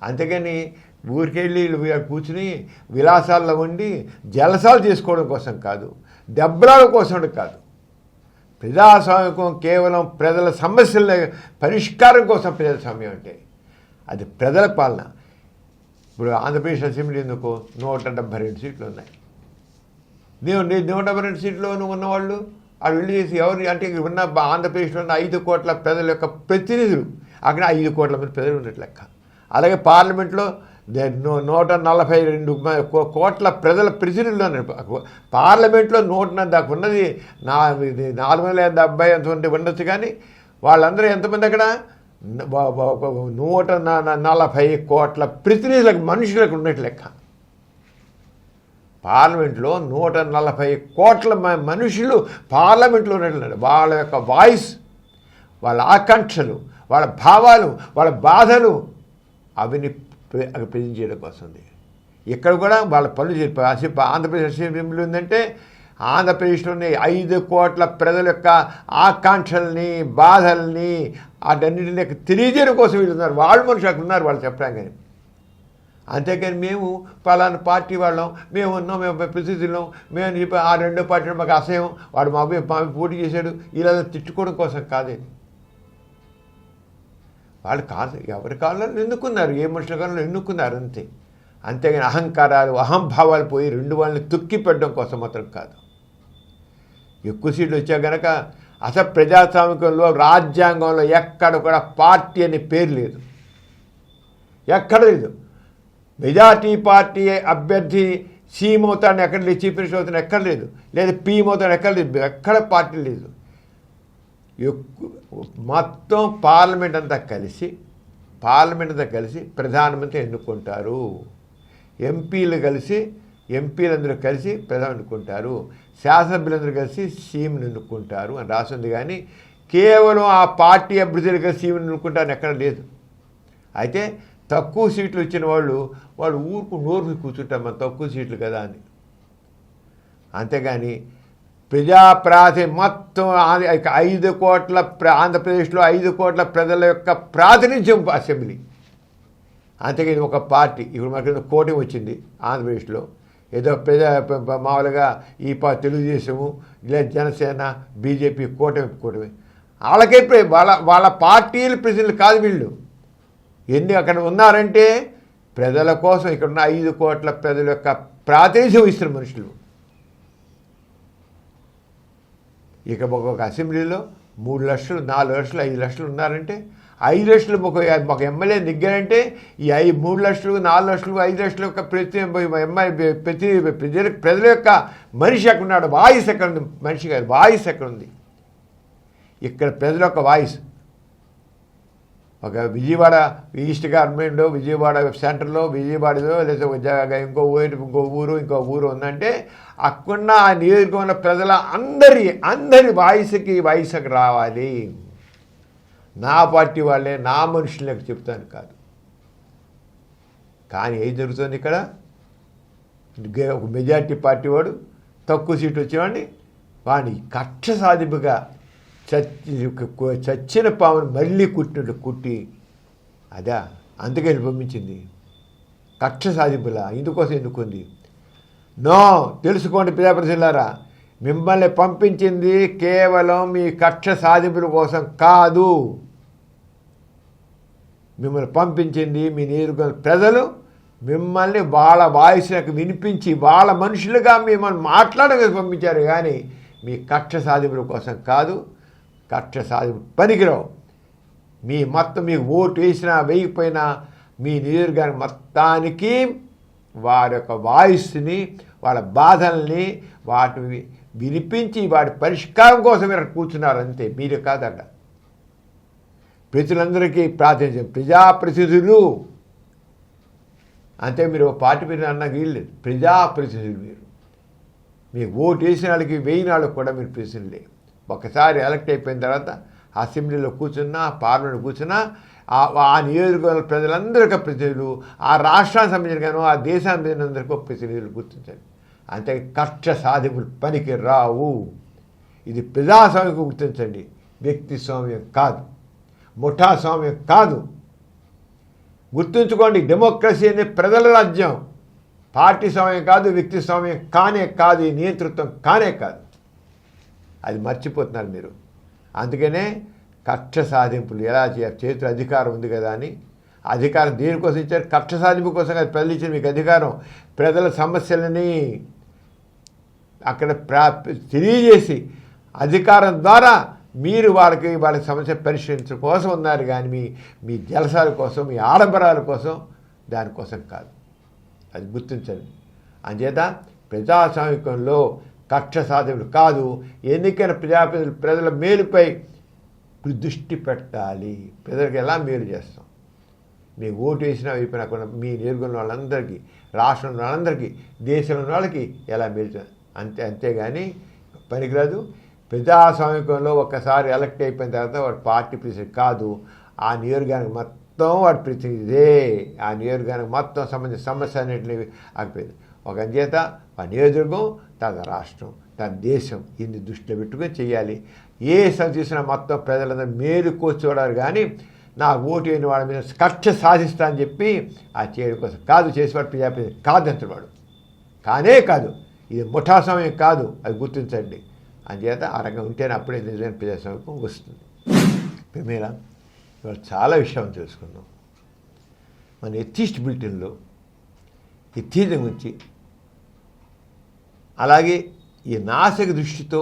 అంతేగాని ఊరికెళ్ళి కూర్చుని విలాసాల్లో ఉండి జలసాలు చేసుకోవడం కోసం కాదు, దెబ్బలాల కోసం కాదు. ప్రజాస్వామ్యం కేవలం ప్రజల సమస్యల పరిష్కారం కోసం ప్రజాస్వామ్యం అంటే అది ప్రజల పాలన. ఇప్పుడు ఆంధ్రప్రదేశ్ అసెంబ్లీ ఎందుకు 172 సీట్లు ఉన్నాయి. 172 సీట్లు ఉన్నవాళ్ళు వాళ్ళు వెళ్ళి చేసి ఎవరు అంటే ఉన్న ఆంధ్రప్రదేశ్లో ఉన్న 5 కోట్ల ప్రజల యొక్క ప్రతినిధులు, అక్కడ 5 కోట్ల మంది ప్రజలు ఉన్నట్టు లెక్క. అలాగే పార్లమెంట్లో 142 కోట్ల ప్రజల ప్రతినిధులు. పార్లమెంట్లో 100 దాకా ఉన్నది 470 ఎంతమంది ఉండొచ్చు. కానీ వాళ్ళందరూ ఎంతమంది అక్కడ? 140 కోట్ల ప్రతినిధులకు, మనుషులకు ఉన్నట్టు లెక్క. పార్లమెంట్లో 140 కోట్ల మనుషులు పార్లమెంట్లో ఉన్నట్టు. వాళ్ళ యొక్క వాయిస్, వాళ్ళ ఆకాంక్షలు, వాళ్ళ భావాలు, వాళ్ళ బాధలు అవిని ప్రజెంట్ చేయడం కోసం. ఇక్కడ కూడా వాళ్ళ పనులు చెప్పి ఆంధ్రప్రదేశ్ అసెంబ్లీ ఉందంటే ఆంధ్రప్రదేశ్లోని 5 కోట్ల ప్రజల యొక్క ఆకాంక్షల్ని, బాధల్ని, వాటన్నిటిని తెలియజేయడం కోసం వీళ్ళు ఉన్నారు. వాళ్ళు మనుషులు అక్కడ ఉన్నారు, వాళ్ళు చెప్పడం. కానీ అంతేకాని మేము పలానా పార్టీ వాళ్ళం, మేము ఉన్నాం, మేము ప్రసిద్ధులం, మేము చెప్పి ఆ రెండో పార్టీ మాకు అసహ్యం, వాడు మా పోటీ చేశాడు, ఇలా తిట్టుకోవడం కోసం కాదేది. వాళ్ళు కాదు, ఎవరి కాలంలో ఎన్నుకున్నారు, ఏ మనుషుల కాలంలో ఎన్నుకున్నారు అంతే. అంతేగాని అహంకారాలు, అహంభావాలు పోయి రెండు వాళ్ళని తొక్కి పెట్టడం కోసం మాత్రం కాదు. ఎక్కువ సీట్లు వచ్చా కనుక అసలు ప్రజాస్వామికంలో, రాజ్యాంగంలో ఎక్కడ కూడా పార్టీ అనే పేరు లేదు, ఎక్కడ లేదు. మెజార్టీ పార్టీ అభ్యర్థి సీఎం అవుతాడని ఎక్కడ లేదు, చీఫ్ మినిస్టర్ అవుతాడు ఎక్కడ లేదు, లేదా పీఎం అవుతాడు ఎక్కడ లేదు, ఎక్కడ పార్టీ లేదు. మొత్తం పార్లమెంట్ అంతా కలిసి ప్రధానమంత్రి ఎన్నుకుంటారు. ఎంపీలందరూ కలిసి ప్రధాని ఎన్నుకుంటారు. శాసనసభ్యులందరూ కలిసి సీఎంని ఎన్నుకుంటారు అని రాసింది. కానీ కేవలం ఆ పార్టీ అభ్యర్థులు కలిసి సీఎంని ఎన్నుకుంటారని ఎక్కడ లేదు. అయితే తక్కువ సీట్లు ఇచ్చిన వాళ్ళు నోరు కూర్చుంటాం, మనం తక్కువ సీట్లు కదా అని. అంతేగాని ప్రజాప్రాతి మొత్తం 5 కోట్ల ఆంధ్రప్రదేశ్లో 5 కోట్ల ప్రజల యొక్క ప్రాతినిధ్యం అసెంబ్లీ. అంతేకాదు ఒక పార్టీ ఇప్పుడు మనకి కూటమి వచ్చింది ఆంధ్రప్రదేశ్లో, ఏదో మామూలుగా ఈ తెలుగుదేశము లేదా జనసేన బీజేపీ కూటమి వాళ్ళకే వాళ్ళ పార్టీల ప్రజలు కాదు వీళ్ళు. ఎందుకు అక్కడ ఉన్నారంటే ప్రజల కోసం, ఇక్కడ ఉన్న 5 కోట్ల ప్రజల యొక్క ప్రాతినిధ్యం ఇస్తున్న మనుషులు. ఇక ఒక్కొక్క అసెంబ్లీలో 3 లక్షలు 4 లక్షలు 5 లక్షలు ఉన్నారంటే 5 లక్షలు ఒక ఎమ్మెల్యే నెగ్గారంటే ఈ 3 లక్షలు 4 లక్షలు 5 లక్షల యొక్క ప్రజల యొక్క మనిషి ఎక్కడ ఉన్నాడు, వాయిస్ ఎక్కడ ఉంది, మనిషి కాదు వాయిస్ ఎక్కడ ఉంది. ఇక్కడ ప్రజల యొక్క వాయిస్ ఒక విజయవాడ ఈస్ట్ గవర్నమెంట్లో విజయవాడ సెంటర్లో విజయవాడలో లేదా ఇంకో ఊరు ఉందంటే అక్కడున్న ఆ నియోజకవర్గంలో ప్రజల అందరి వాయిస్ రావాలి. నా పార్టీ వాళ్ళే నా మనుషులకు చెప్తాను కాదు. కానీ ఏం జరుగుతుంది ఇక్కడ, ఒక మెజార్టీ పార్టీ వాడు తక్కువ సీటు వచ్చేవాడిని వాడిని కక్ష సాధింపుగా చచ్చిన పామును మళ్ళీ కుట్టి అదా అందుకని పంపించింది కక్ష సాధింపులా. ఇందుకోసం ఎందుకుంది? నో, తెలుసుకోండి ప్రజాప్రతినిధులారా, మిమ్మల్ని పంపించింది కేవలం మీ కక్ష సాధింపుల కోసం కాదు. మిమ్మల్ని పంపించింది మీ నియోజకవర్గ ప్రజలు మిమ్మల్ని వాళ్ళ వాయిస్లకు వినిపించి వాళ్ళ మనుషులుగా మిమ్మల్ని మాట్లాడక పంపించారు, కానీ మీ కక్ష సాధింపుల కోసం కాదు. కక్ష సాధింపు పనికిరావు. మీకు ఓటు వేసినా వేయకపోయినా మీ నియోజకవర్గానికి మొత్తానికి వారి యొక్క వాయిస్ని వాళ్ళ బాధల్ని వాటిని వినిపించి వాటి పరిష్కారం కోసం మీరు కూర్చున్నారు అంతే, మీరు కాదట. ప్రజలందరికీ ప్రాతినిధ్యం ప్రజాప్రతినిధులు అంతే. మీరు పార్టీ పేరు అన్నది వీళ్ళు ప్రజాప్రతినిధులు. మీరు ఓటు వేసిన వాళ్ళకి వేయిన వాళ్ళకి కూడా మీరు ప్రతినిధులే. ఒకసారి ఎలక్ట్ అయిపోయిన తర్వాత అసెంబ్లీలో కూర్చున్నా పార్లమెంట్లో కూర్చున్నా ఆ నియోజకవర్గ ప్రజలందరికీ ప్రతినిధులు, ఆ రాష్ట్రానికి సంబంధించిన కానీ ఆ దేశానికి సంబంధించిన అందరికీ ప్రతినిధులు గుర్తించండి. అంతే కక్ష సాధింపులు పనికి రావు. ఇది ప్రజాస్వామ్యం గుర్తించండి, వ్యక్తి స్వామ్యం కాదు, ముఠా స్వామ్యం కాదు. గుర్తుంచుకోండి, డెమోక్రసీ అనే ప్రజల రాజ్యం, పార్టీ స్వామ్యం కాదు, వ్యక్తి స్వామ్యం కానే కాదు, ఈ నియంతృత్వం కానే కాదు. అది మర్చిపోతున్నారు మీరు. అందుకనే కక్ష సాధింపులు ఎలా చేయాలి, చేతులు అధికారం ఉంది కదా అని. అధికారం దేనికోసం ఇచ్చారు? కక్ష సాధింపు కోసం కాదు. ప్రజలు ఇచ్చిన మీకు అధికారం ప్రజల సమస్యలని అక్కడ తెలియజేసి అధికారం ద్వారా మీరు వాళ్ళ సమస్య పరిష్కరించడం కోసం ఉన్నారు, కానీ మీ జలసాల కోసం మీ ఆడంబరాల కోసం దానికోసం కాదు. అది గుర్తించండి. అంచేత ప్రజాస్వామికంలో కక్ష సాధనలు కాదు, ఎన్నికైన ప్రజాప్రతినిధులు ప్రజల మేలుపై దృష్టి పెట్టాలి. ప్రజలకు ఎలా మేలు చేస్తాం, మీకు ఓటు వేసినా అయిపోయినా మీ నియోజకవర్గంలో వాళ్ళందరికీ, రాష్ట్రంలో వాళ్ళందరికీ, దేశంలో వాళ్ళకి ఎలా మేలు అంతేగాని పనికిరాదు. ప్రజాస్వామికంలో ఒక్కసారి ఎలక్ట్ అయిపోయిన తర్వాత వాడు పార్టీ ప్రెసిడెంట్ కాదు, ఆ నియోజకవర్గానికి మొత్తం వాడు ప్రతినిధే. ఆ నియోజకవర్గానికి మొత్తం సంబంధించిన సమస్య అన్నింటినీ ఆగిపోయింది. ఒక అంచేత ఆ నియోజకవర్గం తన రాష్ట్రం తన దేశం ఇన్ని దృష్టిలో పెట్టుకొని చేయాలి. ఏ చూసినా మొత్తం ప్రజలందరూ మేలుకో చూడాలి, కానీ నా ఓటు అయిన వాళ్ళ మీద కక్ష సాధిస్తా అని చెప్పి ఆ చేయడం కోసం కాదు. చేసేవాడు ప్రజాప్రతినిధి కాదంటున్నాడు, కానే కాదు. ఇది ముఠా సమయం కాదు, అది గుర్తించండి. అంచేత ఆ రకంగా ఉంటేనే అప్పుడే నిజమైన ప్రజాస్వామ్యం వస్తుంది. మేమేలా ఇవాళ చాలా విషయాలు తెలుసుకున్నాం. మన ఎథిస్ట్ బులెటిన్లో ఎథిజం గురించి, అలాగే ఈ నాసిక దృష్టితో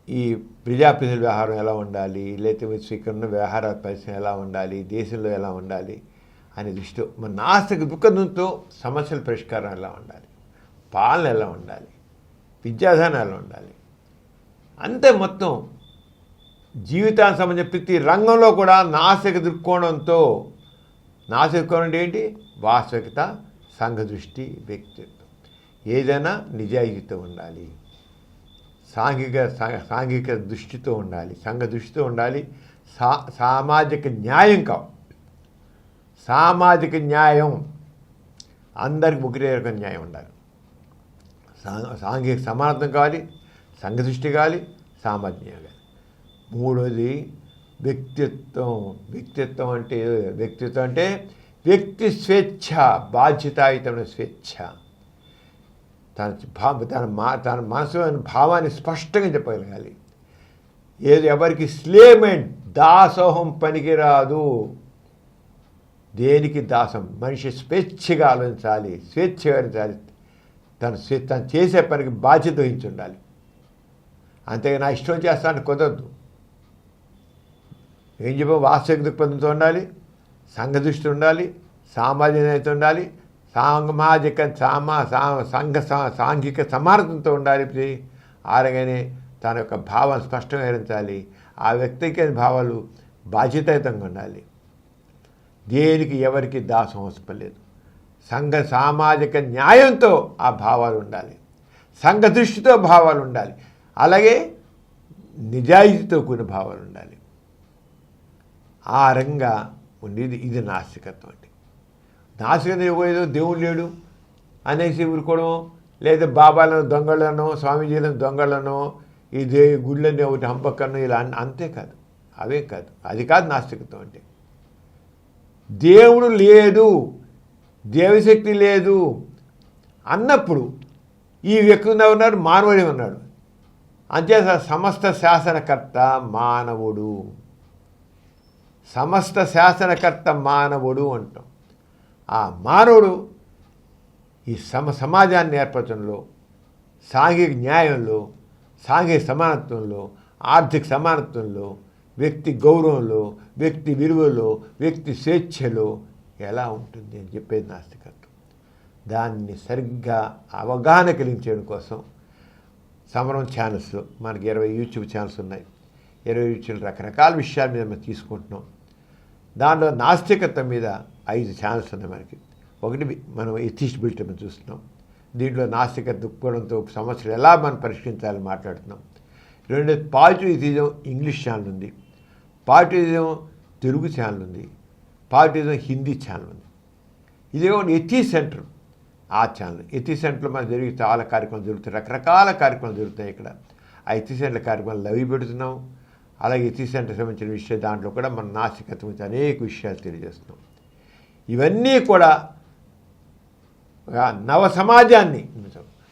ఈ ప్రజాప్రతినిధుల వ్యవహారం ఎలా ఉండాలి, లేకపోతే ఇక్కడ ఉన్న వ్యవహార పరిస్థితి ఎలా ఉండాలి, దేశంలో ఎలా ఉండాలి అనే దృష్టితో మన నాసిక దుఃఖంతో సమస్యల పరిష్కారం ఎలా ఉండాలి, పాలన ఎలా ఉండాలి, విద్యాధానం ఎలా ఉండాలి, అంతే మొత్తం జీవితానికి సంబంధించిన ప్రతి రంగంలో కూడా నాసిక దృక్కోణంతో. నాసిక దృక్కోణం అంటే ఏంటి? వాస్తవికత, సంఘ దృష్టి, వ్యక్తిత్వం. ఏదైనా నిజాయితీతో ఉండాలి, సాంఘిక దృష్టితో ఉండాలి, సంఘ దృష్టితో ఉండాలి. సామాజిక న్యాయం కావాలి. సామాజిక న్యాయం అందరికి ఒకటే రకం న్యాయం ఉండాలి. సాంఘిక సమానత్వం కావాలి, సంఘదృష్టి కావాలి, సామాన్యం కావాలి. మూడోది వ్యక్తిత్వం అంటే వ్యక్తి స్వేచ్ఛ, బాధ్యతాయుతమైన స్వేచ్ఛ. తన మనసులోని భావాన్ని స్పష్టంగా చెప్పగలగాలి. ఎవరికి స్లేమెంట్, దాసోహం పనికిరాదు. దేనికి దాసం? మనిషి స్వేచ్ఛగా ఆలోచించాలి, తను చేసే పనికి బాధ్యత వహించి ఉండాలి. అంతేగా నా ఇష్టం చేస్తాను కుదరదు. ఏం చెప్పాం? వాస్తవిక దృక్పథంతో ఉండాలి, సంఘదృష్టి ఉండాలి, సామాజిక ఉండాలి, సాంఘిక సమానతంతో ఉండాలి. ఆరగానే తన యొక్క భావాన్ని స్పష్టంగా వివరించాలి. ఆ వ్యక్తికి భావాలు బాధ్యతాయుతంగా ఉండాలి. దేనికి ఎవరికి దాసం అవసరం లేదు. సామాజిక న్యాయంతో ఆ భావాలు ఉండాలి, సంఘ దృష్టితో భావాలు ఉండాలి, అలాగే నిజాయితీతో కూడిన భావాలు ఉండాలి. ఆ రంగా ఉండేది ఇది నాస్తికత్వం. అంటే నాస్తికత ఏదో దేవుడు లేడు అనేసి ఊరుకోవడం, లేదా బాబాలను దొంగలను, స్వామీజీలను దొంగలను, ఈ గుళ్ళని ఒకటి హంపకన్ను, ఇలా అంతే కాదు, అవే కాదు. అది కాదు నాస్తికత్వం అంటే. దేవుడు లేడు, దేవశక్తి లేదు అన్నప్పుడు ఈ వ్యక్తి ఉన్నారు, మానవుడే ఉన్నాడు. అంతేత సమస్త శాసనకర్త మానవుడు, సమస్త శాసనకర్త మానవుడు అంటాం. ఆ మానవుడు ఈ సమాజాన్ని ఏర్పరచడంలో, సాంఘిక న్యాయంలో, సాంఘిక సమానత్వంలో, ఆర్థిక సమానత్వంలో, వ్యక్తి గౌరవంలో, వ్యక్తి విలువలో, వ్యక్తి స్వేచ్ఛలో ఎలా ఉంటుంది అని చెప్పేది నాస్తికత్వం. దాన్ని సరిగ్గా అవగాహన కలిగించడం కోసం సమరం ఛానల్స్లో మనకి 20 యూట్యూబ్ ఛానల్స్ ఉన్నాయి. 20 యూట్యూబ్ రకరకాల విషయాల మీద మనం తీసుకుంటున్నాం. దాంట్లో నాస్తికత్వం మీద 5 ఛానల్స్ ఉన్నాయి మనకి. ఒకటి మనం ఎథిస్ట్ బులెటిన్ చూస్తున్నాం. దీంట్లో నాస్తిక దృక్పథంతో సమస్యలు ఎలా మనం పరిష్కరించాలని మాట్లాడుతున్నాం. రెండోది పాజిటివిజం ఇంగ్లీష్ ఛానల్ ఉంది, పాజిటివిజం తెలుగు ఛానల్ ఉంది, పాజిటివిజం హిందీ ఛానల్ ఉంది. ఇదే ఎథీ సెంటర్, ఆ ఛానల్. ఎథీ సెంటర్లో మనకు జరిగే చాలా కార్యక్రమాలు జరుగుతాయి, రకరకాల కార్యక్రమాలు జరుగుతాయి ఇక్కడ. ఆ ఎథీ సెంటర్ కార్యక్రమాలు లవి పెడుతున్నాం. అలాగే ఎథీ సెంటర్ సంబంధించిన విషయం దాంట్లో కూడా మన నాస్తికత్వం గురించి అనేక విషయాలు తెలియజేస్తున్నాం. ఇవన్నీ కూడా నవ సమాజాన్ని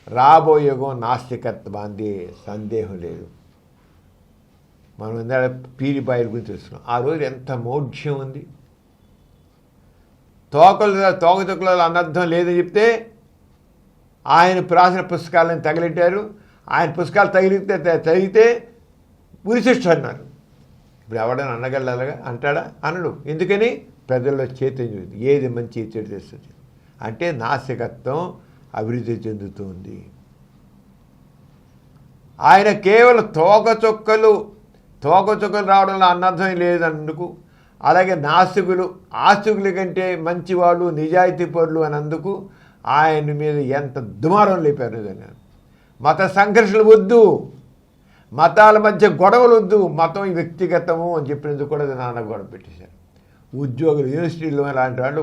రాబోయే యుగం నాస్తికత్వాన్ని సందేహం లేదు. మనం ఇందాక పీరిబాయిల గురించి తెలుస్తున్నాం. ఆ రోజు ఎంత మౌఢ్యం ఉంది. తోకతొక్కలలో అనర్థం లేదని చెప్తే ఆయన రాసిన పుస్తకాలను తగిలిట్టారు. ఆయన పుస్తకాలు తగిలితే ఉరిశిష్ట అన్నారు. ఇప్పుడు ఎవడైనా అనగలగా అంటాడా? అనడు. ఎందుకని? ప్రజల్లో చైతన్యం ఏది మంచి చెడు తెలుస్తుంది. అంటే నాస్తికత్వం అభివృద్ధి చెందుతుంది. ఆయన కేవలం తోకచుక్కలు రావడంలో అనర్థం లేదన్నందుకు, అలాగే నాస్తికులు ఆస్తికుల కంటే మంచివాళ్ళు, నిజాయితీ పరులు అన్నందుకు ఆయన మీద ఎంత దుమారం లేపారు. నిజంగా మత సంఘర్షణలు వద్దు, మతాల మధ్య గొడవలు వద్దు, మతం వ్యక్తిగతము అని చెప్పినందుకు కూడా నాన్న గొడవ పెట్టేశారు. ఉద్యోగులు యూనివర్సిటీలో అలాంటి వాళ్ళు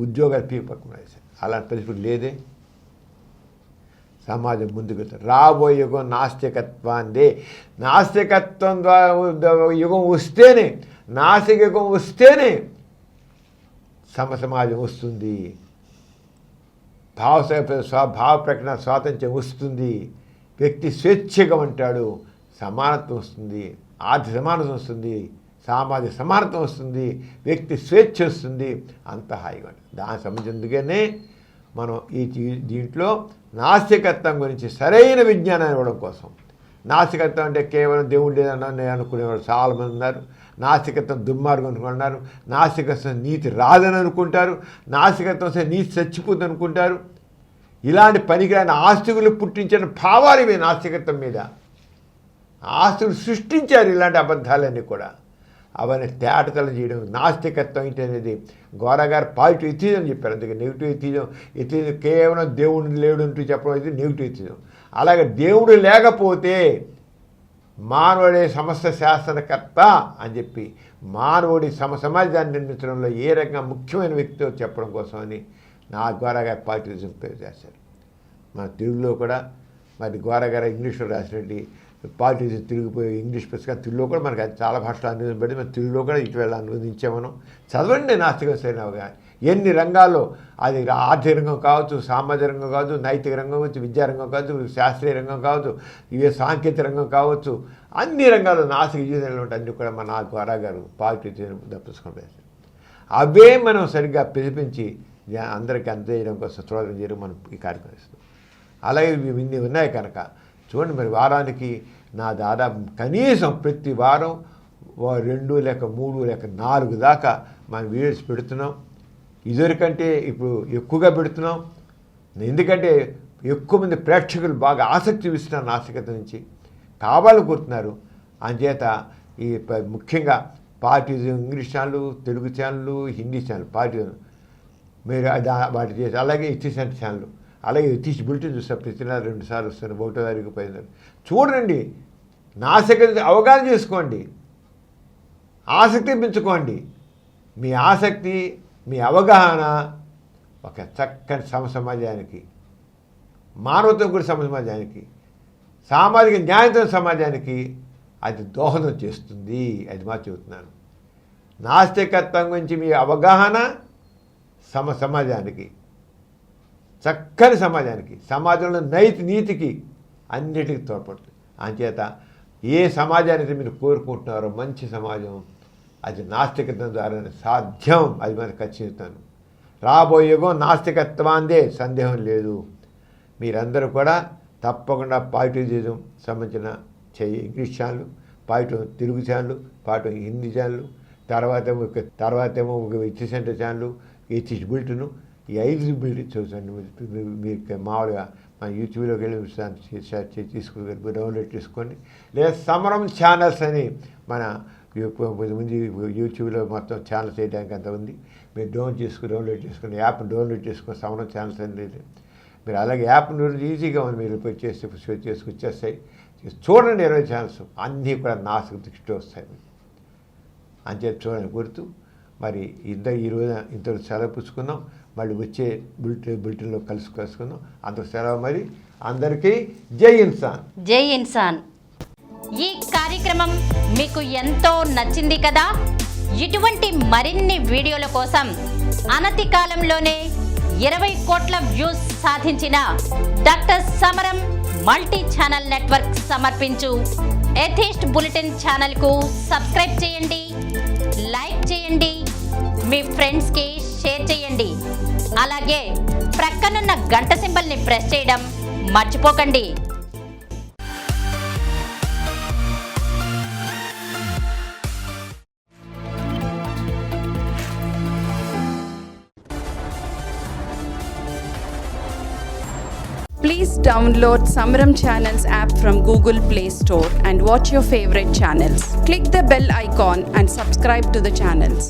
ఉద్యోగాలు పక్కన వేశారు. అలాంటి పరిస్థితి లేదే. సమాజం ముందుకు రాబోయే యుగం నాస్తికత్వాన్ని, నాస్తికత్వం యుగం వస్తేనే, నాస్తిక యుగం వస్తేనే సమాజం వస్తుంది, భావ ప్రకటన స్వాతంత్ర్యం వస్తుంది, వ్యక్తి స్వేచ్ఛగా ఉంటాడు, సమానత్వం వస్తుంది, ఆర్థిక సమానత్వం వస్తుంది, సామాజిక సమానత్వం వస్తుంది, వ్యక్తి స్వేచ్ఛ వస్తుంది, అంత హాయిగా ఉంటుంది. దానికి సంబంధించుగానే మనం దీంట్లో నాస్తికత్వం గురించి సరైన విజ్ఞానాన్ని ఇవ్వడం కోసం. నాస్తికత్వం అంటే కేవలం దేవుడు లేదన్నా అనుకునేవాడు చాలామంది ఉన్నారు. నాస్తికత్వం దుర్మార్గం అనుకుంటున్నారు, నాస్తికత్వం నీతి రాదని అనుకుంటారు, నాస్తికత్వం నీతి చచ్చిపోతుంది అనుకుంటారు. ఇలాంటి పనికిరాని ఆస్తికులు పుట్టించిన భావాలు ఇవి. నాస్తికత్వం మీద ఆస్తులు సృష్టించారు ఇలాంటి అబద్ధాలన్నీ కూడా. అవన్నీ తేటతలం చేయడం నాస్తికత్వం ఏంటి అనేది గోరగారు పాజిటివ్ ఎథిజం చెప్పారు. అందుకే నెగిటివ్ ఎథిజం కేవలం దేవుడు లేడు అంటూ చెప్పడం అయితే నెగిటివ్ ఎథిజం. అలాగే దేవుడు లేకపోతే మానవుడే సమస్త శాసనకర్త అని చెప్పి మానవుడి సమాజాన్ని నిర్మించడంలో ఏ రకంగా ముఖ్యమైన వ్యక్తితో చెప్పడం కోసం అని నా గోరగారు పాజిటివిజం పేరు చేశారు. మన తెలుగులో కూడా మరి గోరగారు ఇంగ్లీష్లో రాసినట్టు పాలిటిక్స్ తిరిగిపోయి ఇంగ్లీష్ పుస్తకాలు తెలుగులో కూడా మనకి అది చాలా భాషలు అనువదించబడి మనం తెలుగులో కూడా ఇటీవల అనువదించాం మనం. చదవండి నాస్తికం సరైనవిగా. ఎన్ని రంగాల్లో అది ఆర్థిక రంగం కావచ్చు, సామాజిక రంగం కావచ్చు, నైతిక రంగం కావచ్చు, విద్యారంగం కావచ్చు, శాస్త్రీయ రంగం కావచ్చు, ఇవే సాంకేతిక రంగం కావచ్చు, అన్ని రంగాల్లో నాస్తిక జీవితంలో ఉంటే అన్నీ కూడా మన గోరగారు పాలిటిక్స్ పుస్తకం రాశారు. అవే మనం సరిగ్గా పిలిపించి అందరికీ అందజేయడం కోసం చూడడం చేయడం మనం ఈ కార్యక్రమం ఇస్తాం. అలాగే ఇన్ని ఉన్నాయి కనుక చూడండి, మరి వారానికి నా దాదాపు కనీసం ప్రతి వారం 2 లేక 3 లేక 4 దాకా మనం వీడియోస్ పెడుతున్నాం. ఇదివరకంటే ఇప్పుడు ఎక్కువగా పెడుతున్నాం. ఎందుకంటే ఎక్కువ మంది ప్రేక్షకులు బాగా ఆసక్తి చూపిస్తున్నారు నాస్తికత నుంచి, కావాలనుకుంటున్నారు. అందుచేత ఈ ముఖ్యంగా పార్టీస్ ఇంగ్లీష్ ఛానళ్ళు, తెలుగు ఛానళ్ళు, హిందీ ఛానల్ పార్టీ మీరు వాటి చేసి, అలాగే ఎథిక్స్ ఛానల్, అలాగే ఎథిక్స్ బులెటిన్ చూస్తారు. ప్రతి నెల 2 సార్లు వస్తారు, 1వ తారీఖు 10 చూడండి. నాస్తికత అవగాహన చేసుకోండి, ఆసక్తి పెంచుకోండి. మీ ఆసక్తి, మీ అవగాహన ఒక చక్కని సమాజానికి, మానవత్వం కూడా సమాజానికి, సామాజిక న్యాయంతో సమాజానికి అది దోహదం చేస్తుంది. అది మా చెబుతున్నాను. నాస్తికత్వం గురించి మీ అవగాహన సమాజానికి, చక్కని సమాజానికి, సమాజంలో నీతికి అన్నిటికీ తోడ్పడుతుంది. అంచేత ఏ సమాజానికి మీరు కోరుకుంటున్నారో మంచి సమాజం, అది నాస్తికత్వం ద్వారానే సాధ్యం. అది మనకు ఖచ్చితంగా రాబోయే యుగం నాస్తికత్వాందే, సందేహం లేదు. మీరందరూ కూడా తప్పకుండా పాజిటివిజం సంబంధించిన English channel, positive Telugu channel, positive Hindi channel, తర్వాతేమో ఒక ethics centre channel, ethics bulletin, ఈ 5 బులెటిన్ చూసండి. మీకు మామూలుగా మన యూట్యూబ్లోకి వెళ్ళి తీసుకుని డౌన్లోడ్ చేసుకోండి. లేదా సమరం ఛానల్స్ అని మన ముందు యూట్యూబ్లో మొత్తం ఛానల్స్ చేయడానికి అంత ఉంది. మీరు డౌన్లోడ్ చేసుకుని యాప్ డౌన్లోడ్ చేసుకుని సమరం ఛానల్స్ అనేది మీరు అలాగే యాప్ ఈజీగా ఉంది. మీరు పోయి వచ్చేస్తాయి. చూడండి 20 ఛానల్స్ అన్నీ కూడా నాస్తిక దృష్టి వస్తాయి. అంచేది చూడండి గుర్తు. మరి ఈరోజు ఇంతలో సెలవు పుచ్చుకుందాం. మళ్ళీ వచ్చే బులెటిన్లో కలుసుకుందాం. అంత సెలవు. మరి అందరికీ జై ఇన్సాన్. జై ఇన్సాన్. ఈ కార్యక్రమం మీకు ఎంతో నచ్చింది కదా. ఇటువంటి మరిన్ని వీడియోల కోసం అనతి కాలంలోనే 20 కోట్ల వ్యూస్ సాధించిన డాక్టర్ సమరం మల్టీ ఛానల్ నెట్వర్క్ సమర్పించు ఎథిస్ట్ బులెటిన్ ఛానల్కు సబ్స్క్రైబ్ చేయండి, లైక్ చేయండి, మీ ఫ్రెండ్స్కి షేర్ చేయండి. అలాగే ప్రక్కనున్న గంట సింబల్ని ప్రెస్ చేయడం మర్చిపోకండి. Please download Samaram Channels app from Google Play Store and watch your favorite channels. Click the bell icon and subscribe to the channels.